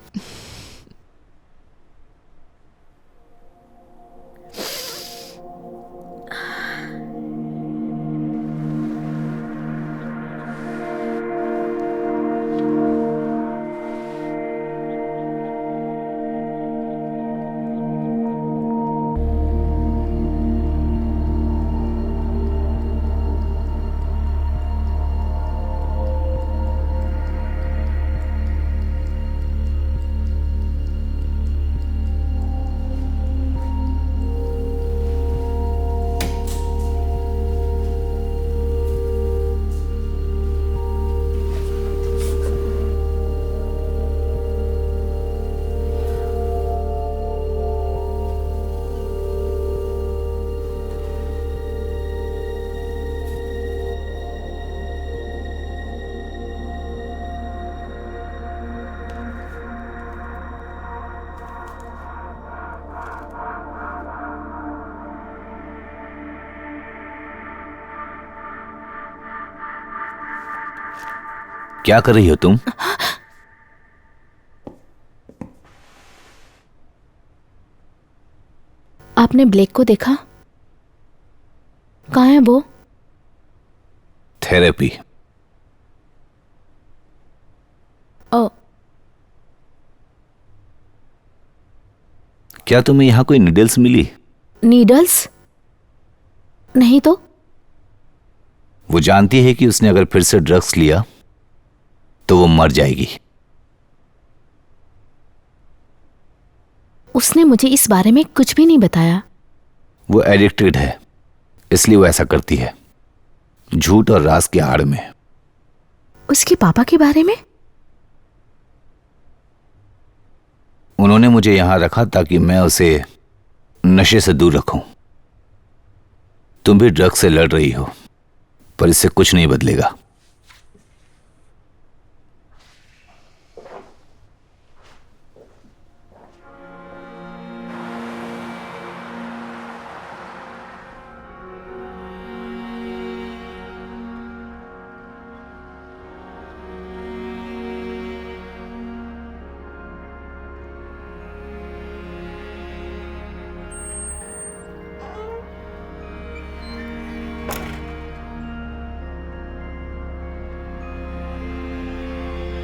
क्या कर रही हो तुम?
आपने ब्लेक को देखा? कहाँ है वो?
थेरेपी।
ओ,
क्या तुम्हें यहाँ कोई नीडल्स मिली?
नीडल्स? नहीं तो।
वो जानती है कि उसने अगर फिर से ड्रग्स लिया तो वो मर जाएगी।
उसने मुझे इस बारे में कुछ भी नहीं बताया।
वो एडिक्टेड है, इसलिए वो ऐसा करती है, झूठ और राज की आड़ में।
उसके पापा के बारे में?
उन्होंने मुझे यहां रखा ताकि मैं उसे नशे से दूर रखूं। तुम भी ड्रग्स से लड़ रही हो, पर इससे कुछ नहीं बदलेगा।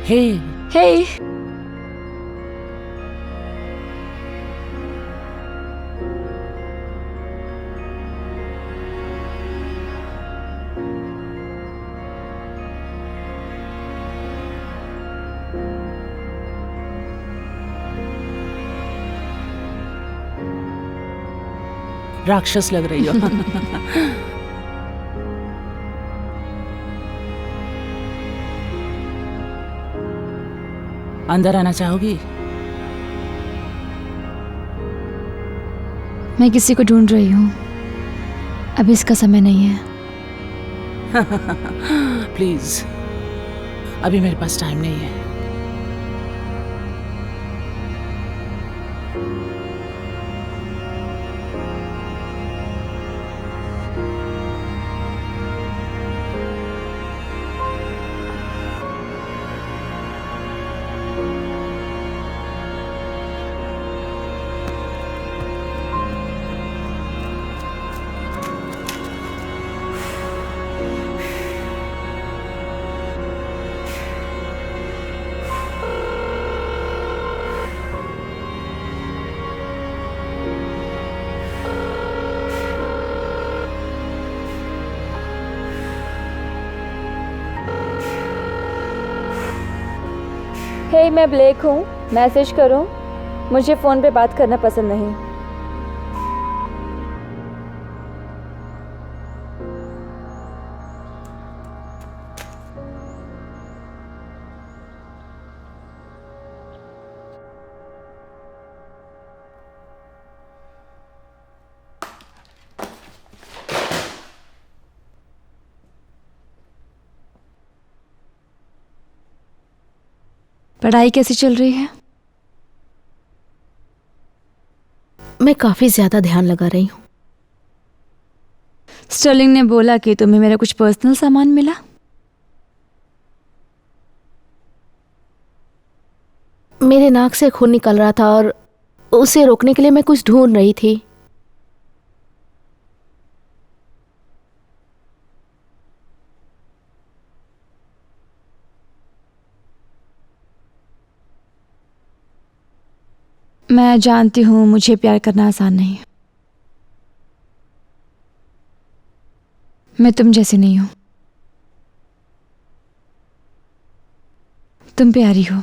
हे,
हे,
राक्षस लग रही हो। अंदर आना चाहोगी?
मैं किसी को ढूंढ रही हूँ। अभी इसका समय नहीं है।
प्लीज, अभी मेरे पास टाइम नहीं है।
हे, मैं ब्लेक हूँ। मैसेज करूँ? मुझे फ़ोन पे बात करना पसंद नहीं।
पढ़ाई कैसी चल रही है?
मैं काफी ज्यादा ध्यान लगा रही हूँ।
स्टर्लिंग ने बोला कि तुम्हें मेरा कुछ पर्सनल सामान मिला।
मेरे नाक से खून निकल रहा था और उसे रोकने के लिए मैं कुछ ढूंढ रही थी।
मैं जानती हूँ मुझे प्यार करना आसान नहीं है। मैं तुम जैसी नहीं हूँ। तुम प्यारी हो।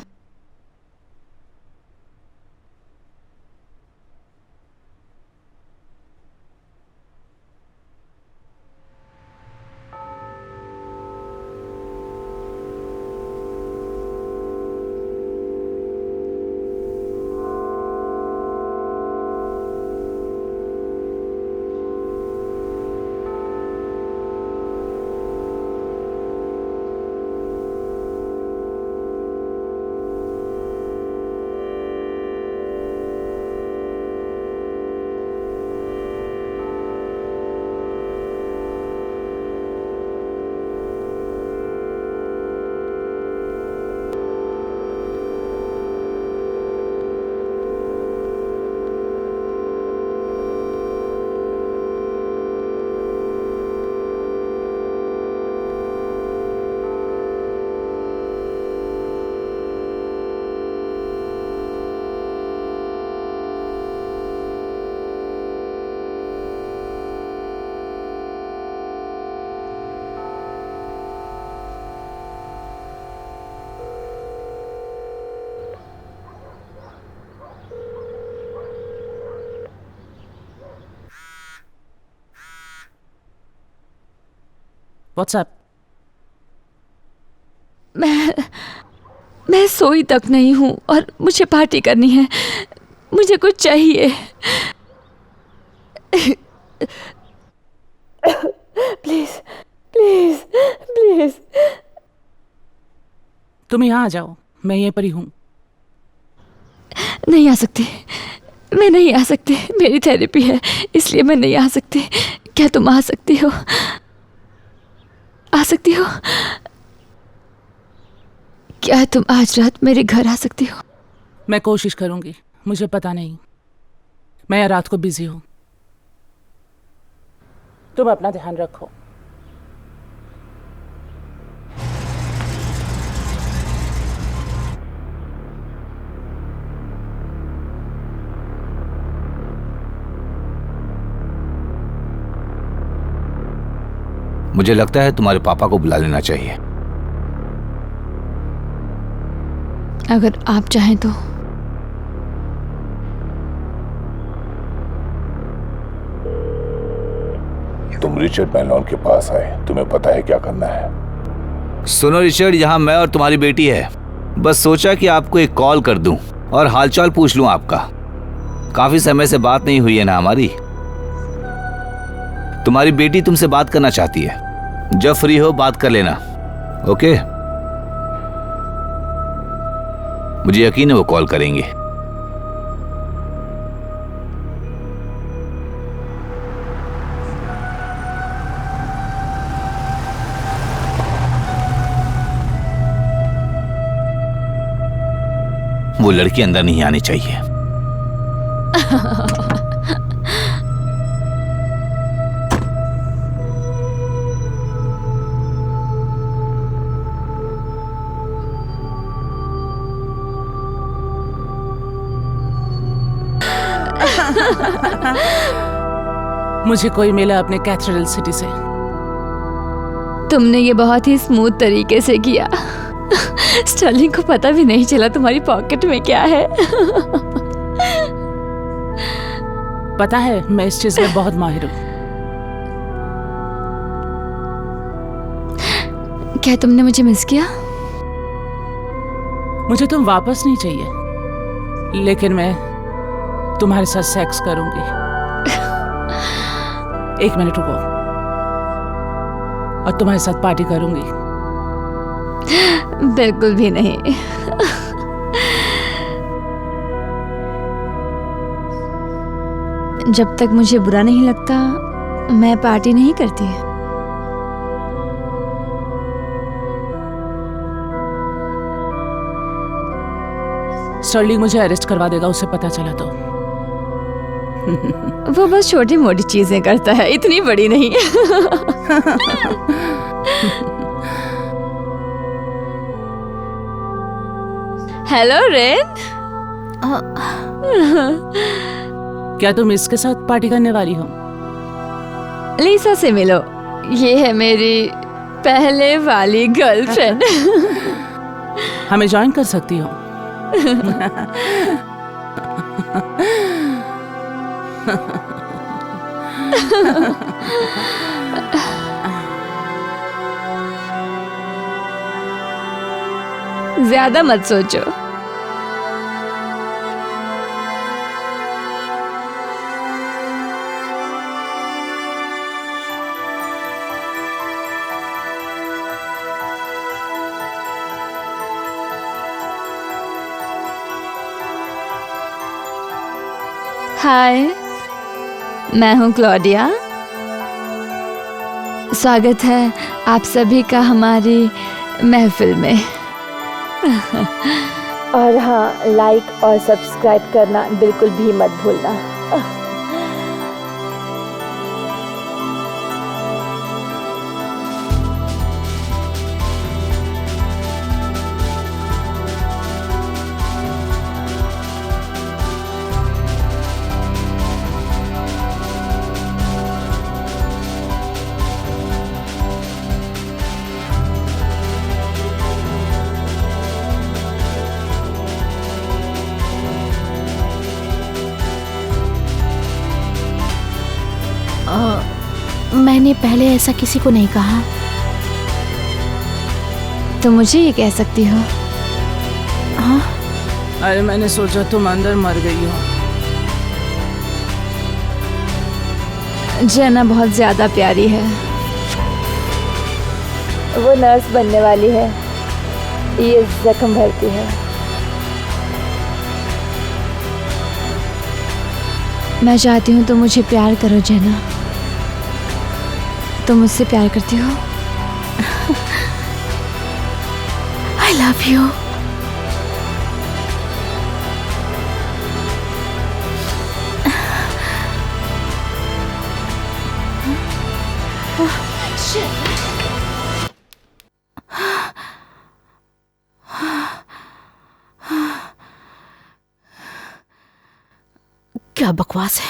व्हाट्सएप?
मैं सोई तक नहीं हूँ और मुझे पार्टी करनी है। मुझे कुछ चाहिए।
Please please please.
तुम यहाँ आ जाओ, मैं यहीं पर ही हूँ।
नहीं आ सकती, मैं नहीं आ सकती। मेरी थेरेपी है, इसलिए मैं नहीं आ सकती। क्या तुम आ सकती हो? आ सकती हो? क्या तुम आज रात मेरे घर आ सकती हो?
मैं कोशिश करूंगी, मुझे पता नहीं, मैं रात को बिजी हूँ। तुम अपना ध्यान रखो।
मुझे लगता है तुम्हारे पापा को बुला लेना चाहिए।
अगर आप चाहें तो।
तुम रिचर्ड मैनलॉन के पास आए, तुम्हें पता है क्या करना है?
सुनो रिचर्ड, यहाँ मैं और तुम्हारी बेटी है। बस सोचा कि आपको एक कॉल कर दूं और हालचाल पूछ लूं आपका। काफी समय से बात नहीं हुई है ना हमारी। तुम्हारी बेटी तुमसे बात करना चाहती है। जब फ्री हो बात कर लेना, ओके? मुझे यकीन है वो कॉल करेंगे। वो लड़की अंदर नहीं आनी चाहिए।
मुझे कोई मिला अपने कैथेड्रल सिटी से।
तुमने ये बहुत ही स्मूथ तरीके से किया। स्टर्लिंग को पता भी नहीं चला तुम्हारी पॉकेट में क्या है।
पता है, मैं इस चीज में बहुत माहिर हूँ।
क्या तुमने मुझे मिस किया?
मुझे तुम वापस नहीं चाहिए, लेकिन मैं तुम्हारे साथ सेक्स करूंगी। 1 मिनट रुको, और तुम्हारे साथ पार्टी करूंगी।
बिल्कुल भी नहीं। जब तक मुझे बुरा नहीं लगता, मैं पार्टी नहीं करती।
स्टर्लिंग मुझे अरेस्ट करवा देगा, उसे पता चला तो।
वो बस छोटी मोटी चीजें करता है, इतनी बड़ी नहीं। Hello rain.
क्या तुम इसके साथ पार्टी करने वाली हो?
लीसा से मिलो, ये है मेरी पहले वाली गर्लफ्रेंड।
हमें ज्वाइन कर सकती हो?
ज्यादा मत सोचो। हाय, मैं हूँ क्लॉडिया। स्वागत है आप सभी का हमारी महफिल में।
और हाँ, लाइक और सब्सक्राइब करना बिल्कुल भी मत भूलना।
मैंने पहले ऐसा किसी को नहीं कहा।
तो मुझे ये कह सकती हो।
हाँ,
अरे मैंने सोचा तुम अंदर मर गई हो।
जेना बहुत ज्यादा प्यारी है।
वो नर्स बनने वाली है, ये जख्म भरती है।
मैं चाहती हूँ तुम मुझे प्यार करो जेना। तुम मुझसे प्यार करती हो?
I love you. क्या बकवास है।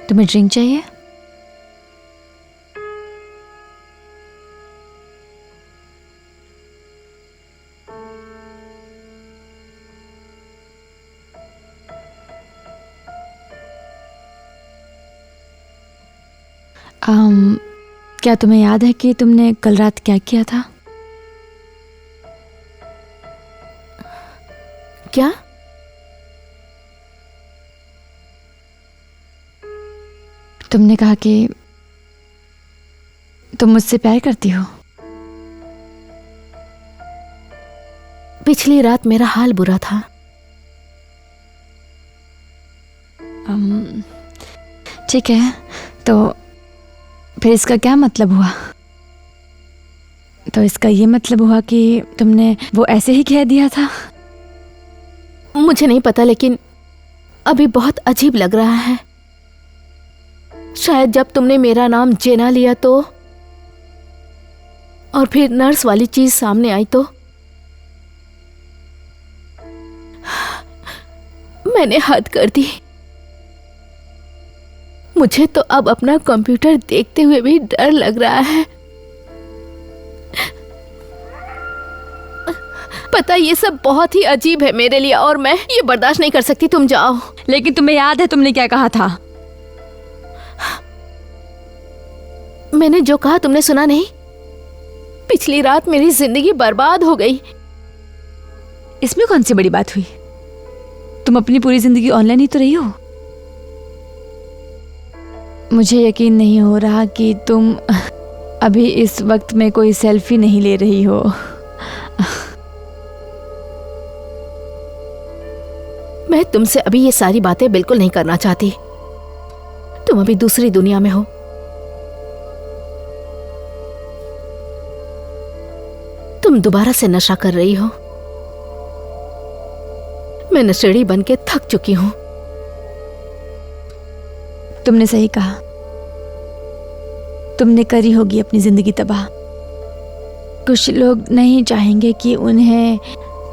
तुम्हें ड्रिंक चाहिए? क्या तुम्हें याद है कि तुमने कल रात क्या किया था?
क्या?
तुमने कहा कि तुम मुझसे प्यार करती हो।
पिछली रात मेरा हाल बुरा था।
ठीक है, तो फिर इसका क्या मतलब हुआ? तो इसका ये मतलब हुआ कि तुमने वो ऐसे ही कह दिया था?
मुझे नहीं पता, लेकिन अभी बहुत अजीब लग रहा है। शायद जब तुमने मेरा नाम जेना लिया तो, और फिर नर्स वाली चीज सामने आई तो मैंने हद कर दी। मुझे तो अब अपना कंप्यूटर देखते हुए भी डर लग रहा है। पता, ये सब बहुत ही अजीब है मेरे लिए और मैं ये बर्दाश्त नहीं कर सकती। तुम जाओ।
लेकिन तुम्हें याद है तुमने क्या कहा था?
मैंने जो कहा तुमने सुना नहीं? पिछली रात मेरी जिंदगी बर्बाद हो गई।
इसमें कौन सी बड़ी बात हुई? तुम अपनी पूरी जिंदगी ऑनलाइन ही तो रही हो। मुझे यकीन नहीं हो रहा कि तुम अभी इस वक्त में कोई सेल्फी नहीं ले रही हो।
मैं तुमसे अभी ये सारी बातें बिल्कुल नहीं करना चाहती। तुम अभी दूसरी दुनिया में हो। तुम दोबारा से नशा कर रही हो। मैं नशेड़ी बन के थक चुकी हूं।
तुमने सही कहा। तुमने करी होगी अपनी जिंदगी तबाह। कुछ लोग नहीं चाहेंगे कि उन्हें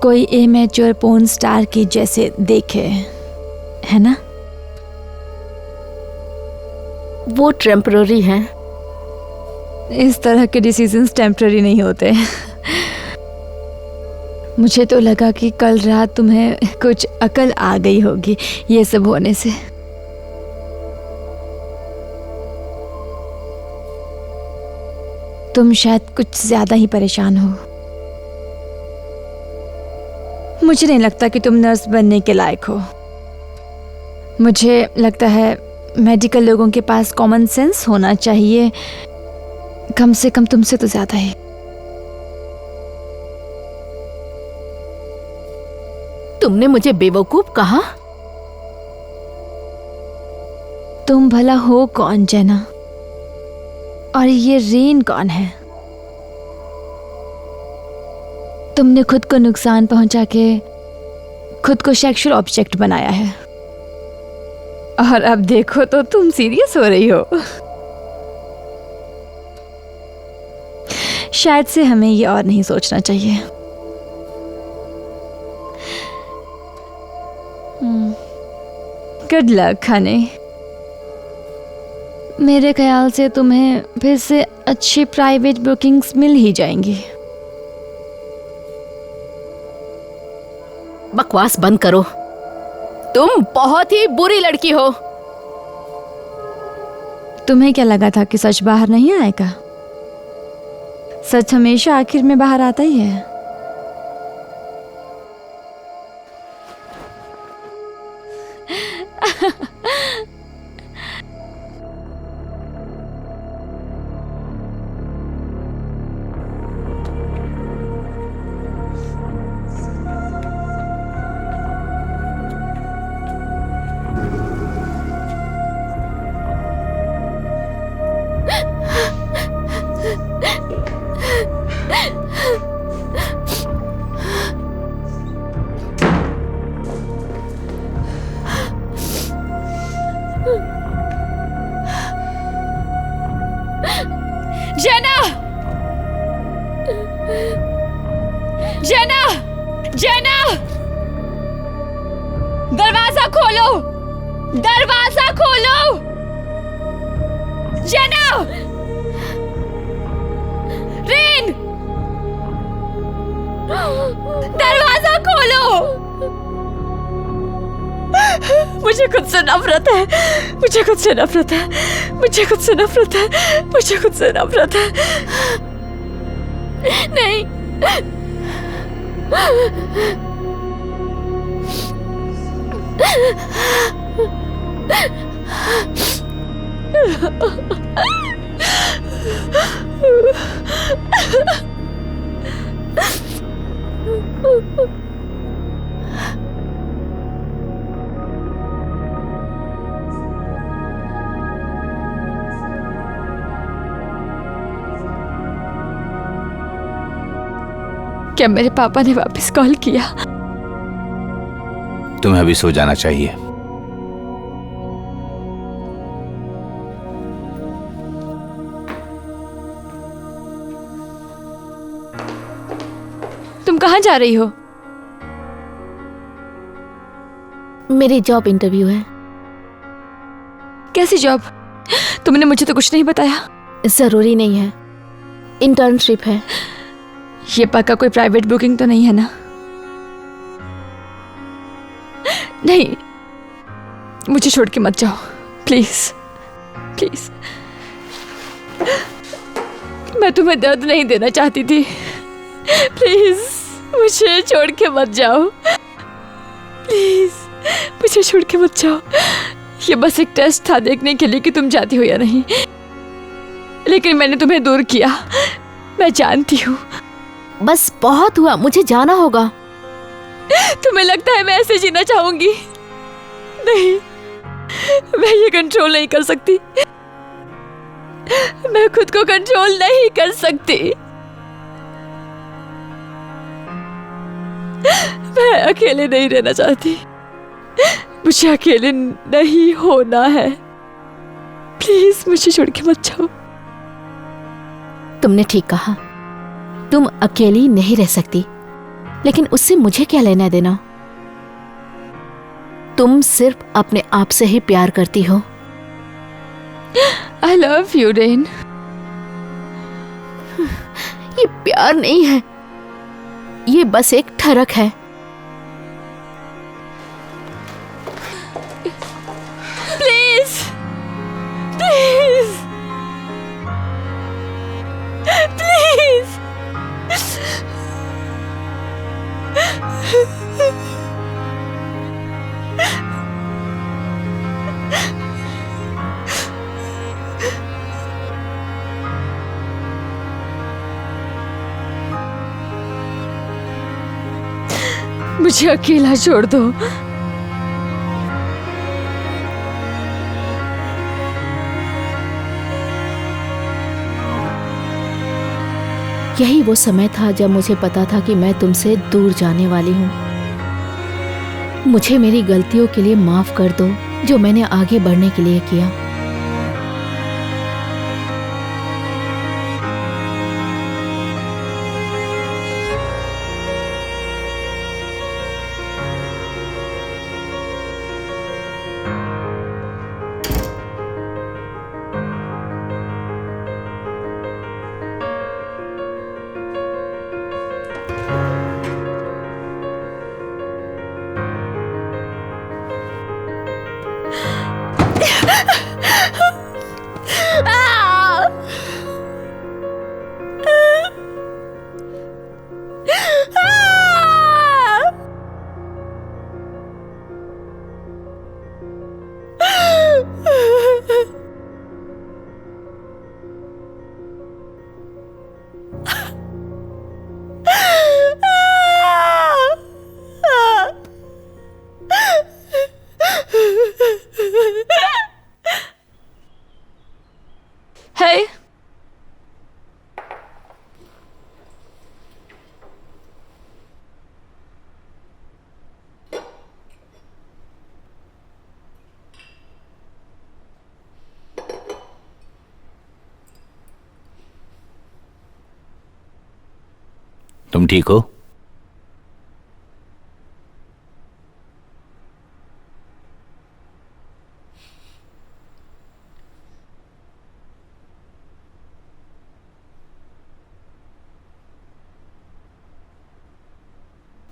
कोई इमैच्योर पोर्न स्टार की जैसे देखे, है ना?
वो टेम्पररी है।
इस तरह के डिसीजंस टेम्पररी नहीं होते। मुझे तो लगा कि कल रात तुम्हें कुछ अकल आ गई होगी ये सब होने से। तुम शायद कुछ ज्यादा ही परेशान हो। मुझे नहीं लगता कि तुम नर्स बनने के लायक हो। मुझे लगता है मेडिकल लोगों के पास कॉमन सेंस होना चाहिए, कम से कम तुमसे तो ज्यादा ही।
तुमने मुझे बेवकूफ कहा?
तुम भला हो कौन जैना? और ये रेन कौन है? तुमने खुद को नुकसान पहुंचा के खुद को सेक्सुअल ऑब्जेक्ट बनाया है, और अब देखो तो तुम सीरियस हो रही हो। शायद से हमें ये और नहीं सोचना चाहिए। Good luck Honey. मेरे ख्याल से तुम्हें फिर से अच्छी प्राइवेट बुकिंग्स मिल ही जाएंगी।
बकवास बंद करो, तुम बहुत ही बुरी लड़की हो।
तुम्हें क्या लगा था कि सच बाहर नहीं आएगा? सच हमेशा आखिर में बाहर आता ही है।
जेना! जेना! जेना! दरवाजा खोलो! दरवाजा खोलो! जेना! रेन! दरवाजा खोलो! मुझे खुद से नफरत है, मुझे खुद से नफरत है, मुझे खुद से नफरत है, मुझे खुद से नफरत है। नहीं,
क्या मेरे पापा ने वापस कॉल किया?
तुम्हें अभी सो जाना चाहिए।
तुम कहाँ जा रही हो?
मेरी जॉब इंटरव्यू है।
कैसी जॉब? तुमने मुझे तो कुछ नहीं बताया।
जरूरी नहीं है, इंटर्नशिप है।
ये पक्का कोई प्राइवेट बुकिंग तो नहीं है ना? नहीं, मुझे छोड़ के मत जाओ प्लीज, प्लीज। मैं तुम्हें दर्द नहीं देना चाहती थी। प्लीज मुझे छोड़ के मत जाओ, प्लीज मुझे छोड़ के मत जाओ। ये बस एक टेस्ट था देखने के लिए कि तुम जाती हो या नहीं, लेकिन मैंने तुम्हें दूर किया, मैं जानती हूँ।
बस बहुत हुआ, मुझे जाना होगा।
तुम्हें लगता है मैं ऐसे जीना चाहूंगी? नहीं, मैं ये कंट्रोल नहीं कर सकती, मैं खुद को कंट्रोल नहीं कर सकती। मैं अकेले नहीं रहना चाहती, मुझे अकेले नहीं होना है। प्लीज मुझे छोड़ के मत जाओ।
तुमने ठीक कहा, तुम अकेली नहीं रह सकती, लेकिन उससे मुझे क्या लेना देना? तुम सिर्फ अपने आप से ही प्यार करती हो।
I love you, rain.
ये प्यार नहीं है, ये बस एक ठरक है।
Please, please, please. मुझे अकेला छोड़ दो।
यही वो समय था जब मुझे पता था कि मैं तुमसे दूर जाने वाली हूँ। मुझे मेरी गलतियों के लिए माफ कर दो जो मैंने आगे बढ़ने के लिए किया।
Hey.
तुम ठीक हो?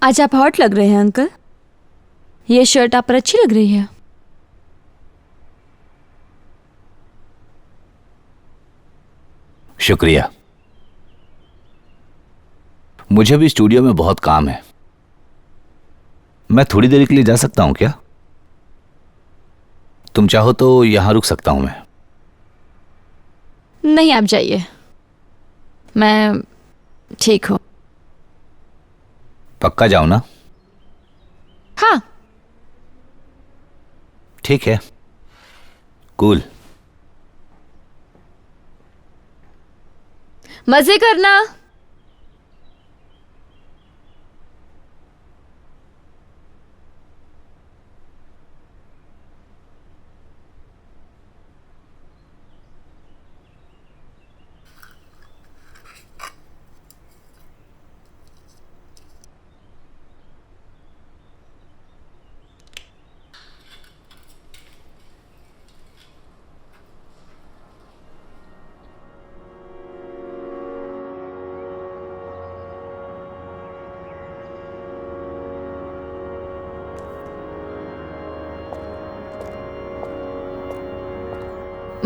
आज आप हॉट लग रहे हैं अंकल। ये शर्ट आप पर अच्छी लग रही है।
शुक्रिया। मुझे भी स्टूडियो में बहुत काम है। मैं थोड़ी देर के लिए जा सकता हूं क्या? तुम चाहो तो यहां रुक सकता हूं मैं।
नहीं, आप जाइए, मैं ठीक हूं।
पक्का जाओ ना?
हाँ।
ठीक है, कूल।
मजे करना।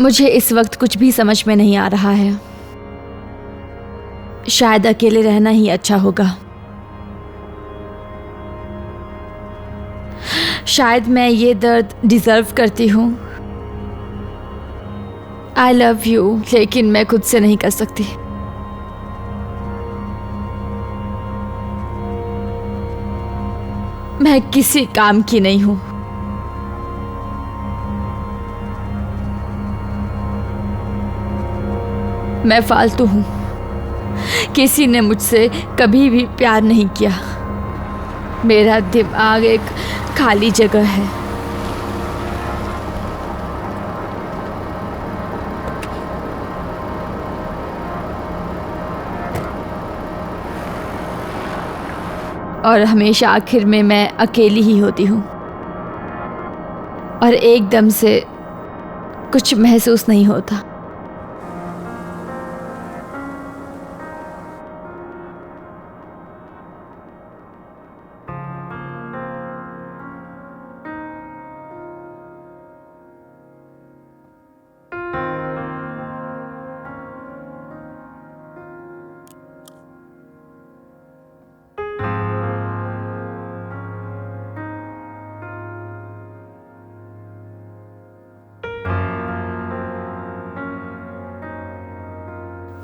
मुझे इस वक्त कुछ भी समझ में नहीं आ रहा है। शायद अकेले रहना ही अच्छा होगा। शायद मैं ये दर्द डिजर्व करती हूँ। आई लव यू, लेकिन मैं खुद से नहीं कर सकती। मैं किसी काम की नहीं हूँ। मैं फालतू हूँ। किसी ने मुझसे कभी भी प्यार नहीं किया। मेरा दिमाग एक खाली जगह है। और हमेशा आखिर में मैं अकेली ही होती हूँ और एकदम से कुछ महसूस नहीं होता।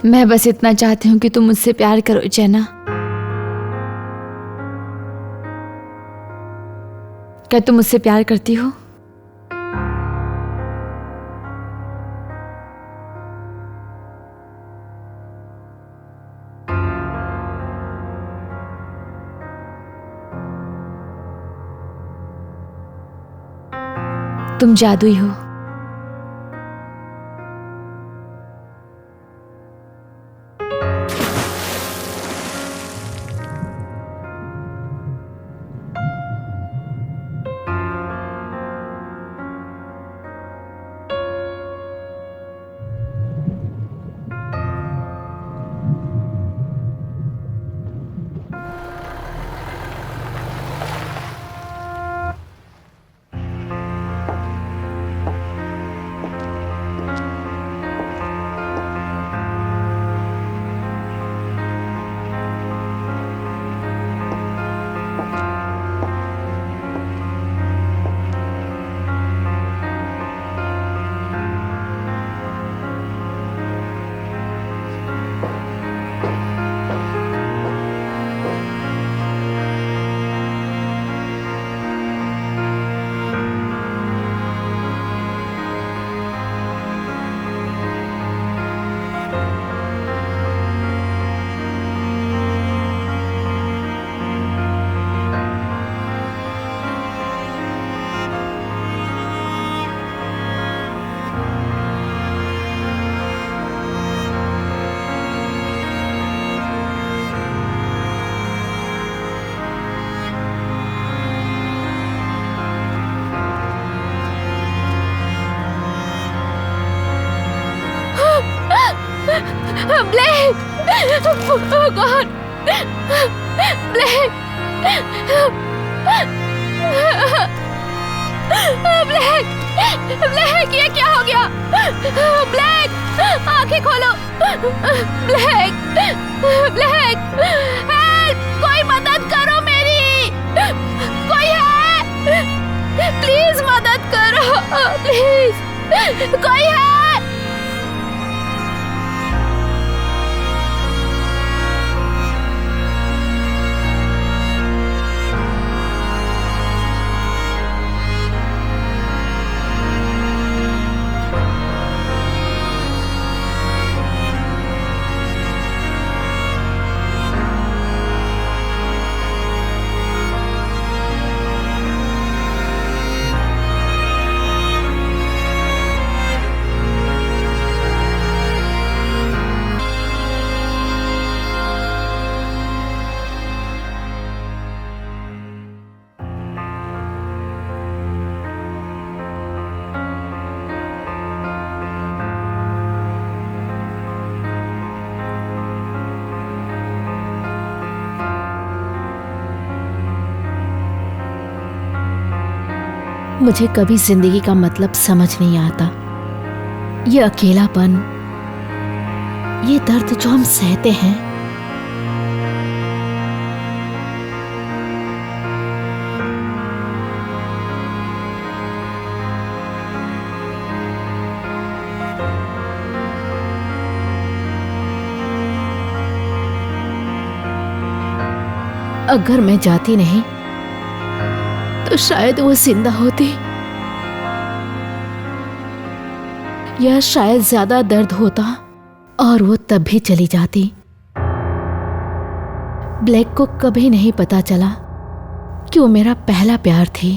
मैं बस इतना चाहती हूँ कि तुम मुझसे प्यार करो जैना। क्या तुम मुझसे प्यार करती हो? तुम जादुई हो।
Black! Oh God! Black! Black! Black, ये क्या हो गया? ब्लैक! आंखें खोलो! ब्लैक! ब्लैक! हेल्प! कोई मदद करो मेरी! कोई है? प्लीज मदद करो! प्लीज! कोई है? मुझे कभी जिंदगी का मतलब समझ नहीं आता। ये अकेलापन, ये दर्द जो हम सहते हैं, अगर मैं जाती नहीं तो शायद वो जिंदा होती, या शायद ज्यादा दर्द होता और वो तब भी चली जाती। ब्लैक को कभी नहीं पता चला कि वो मेरा पहला प्यार थी।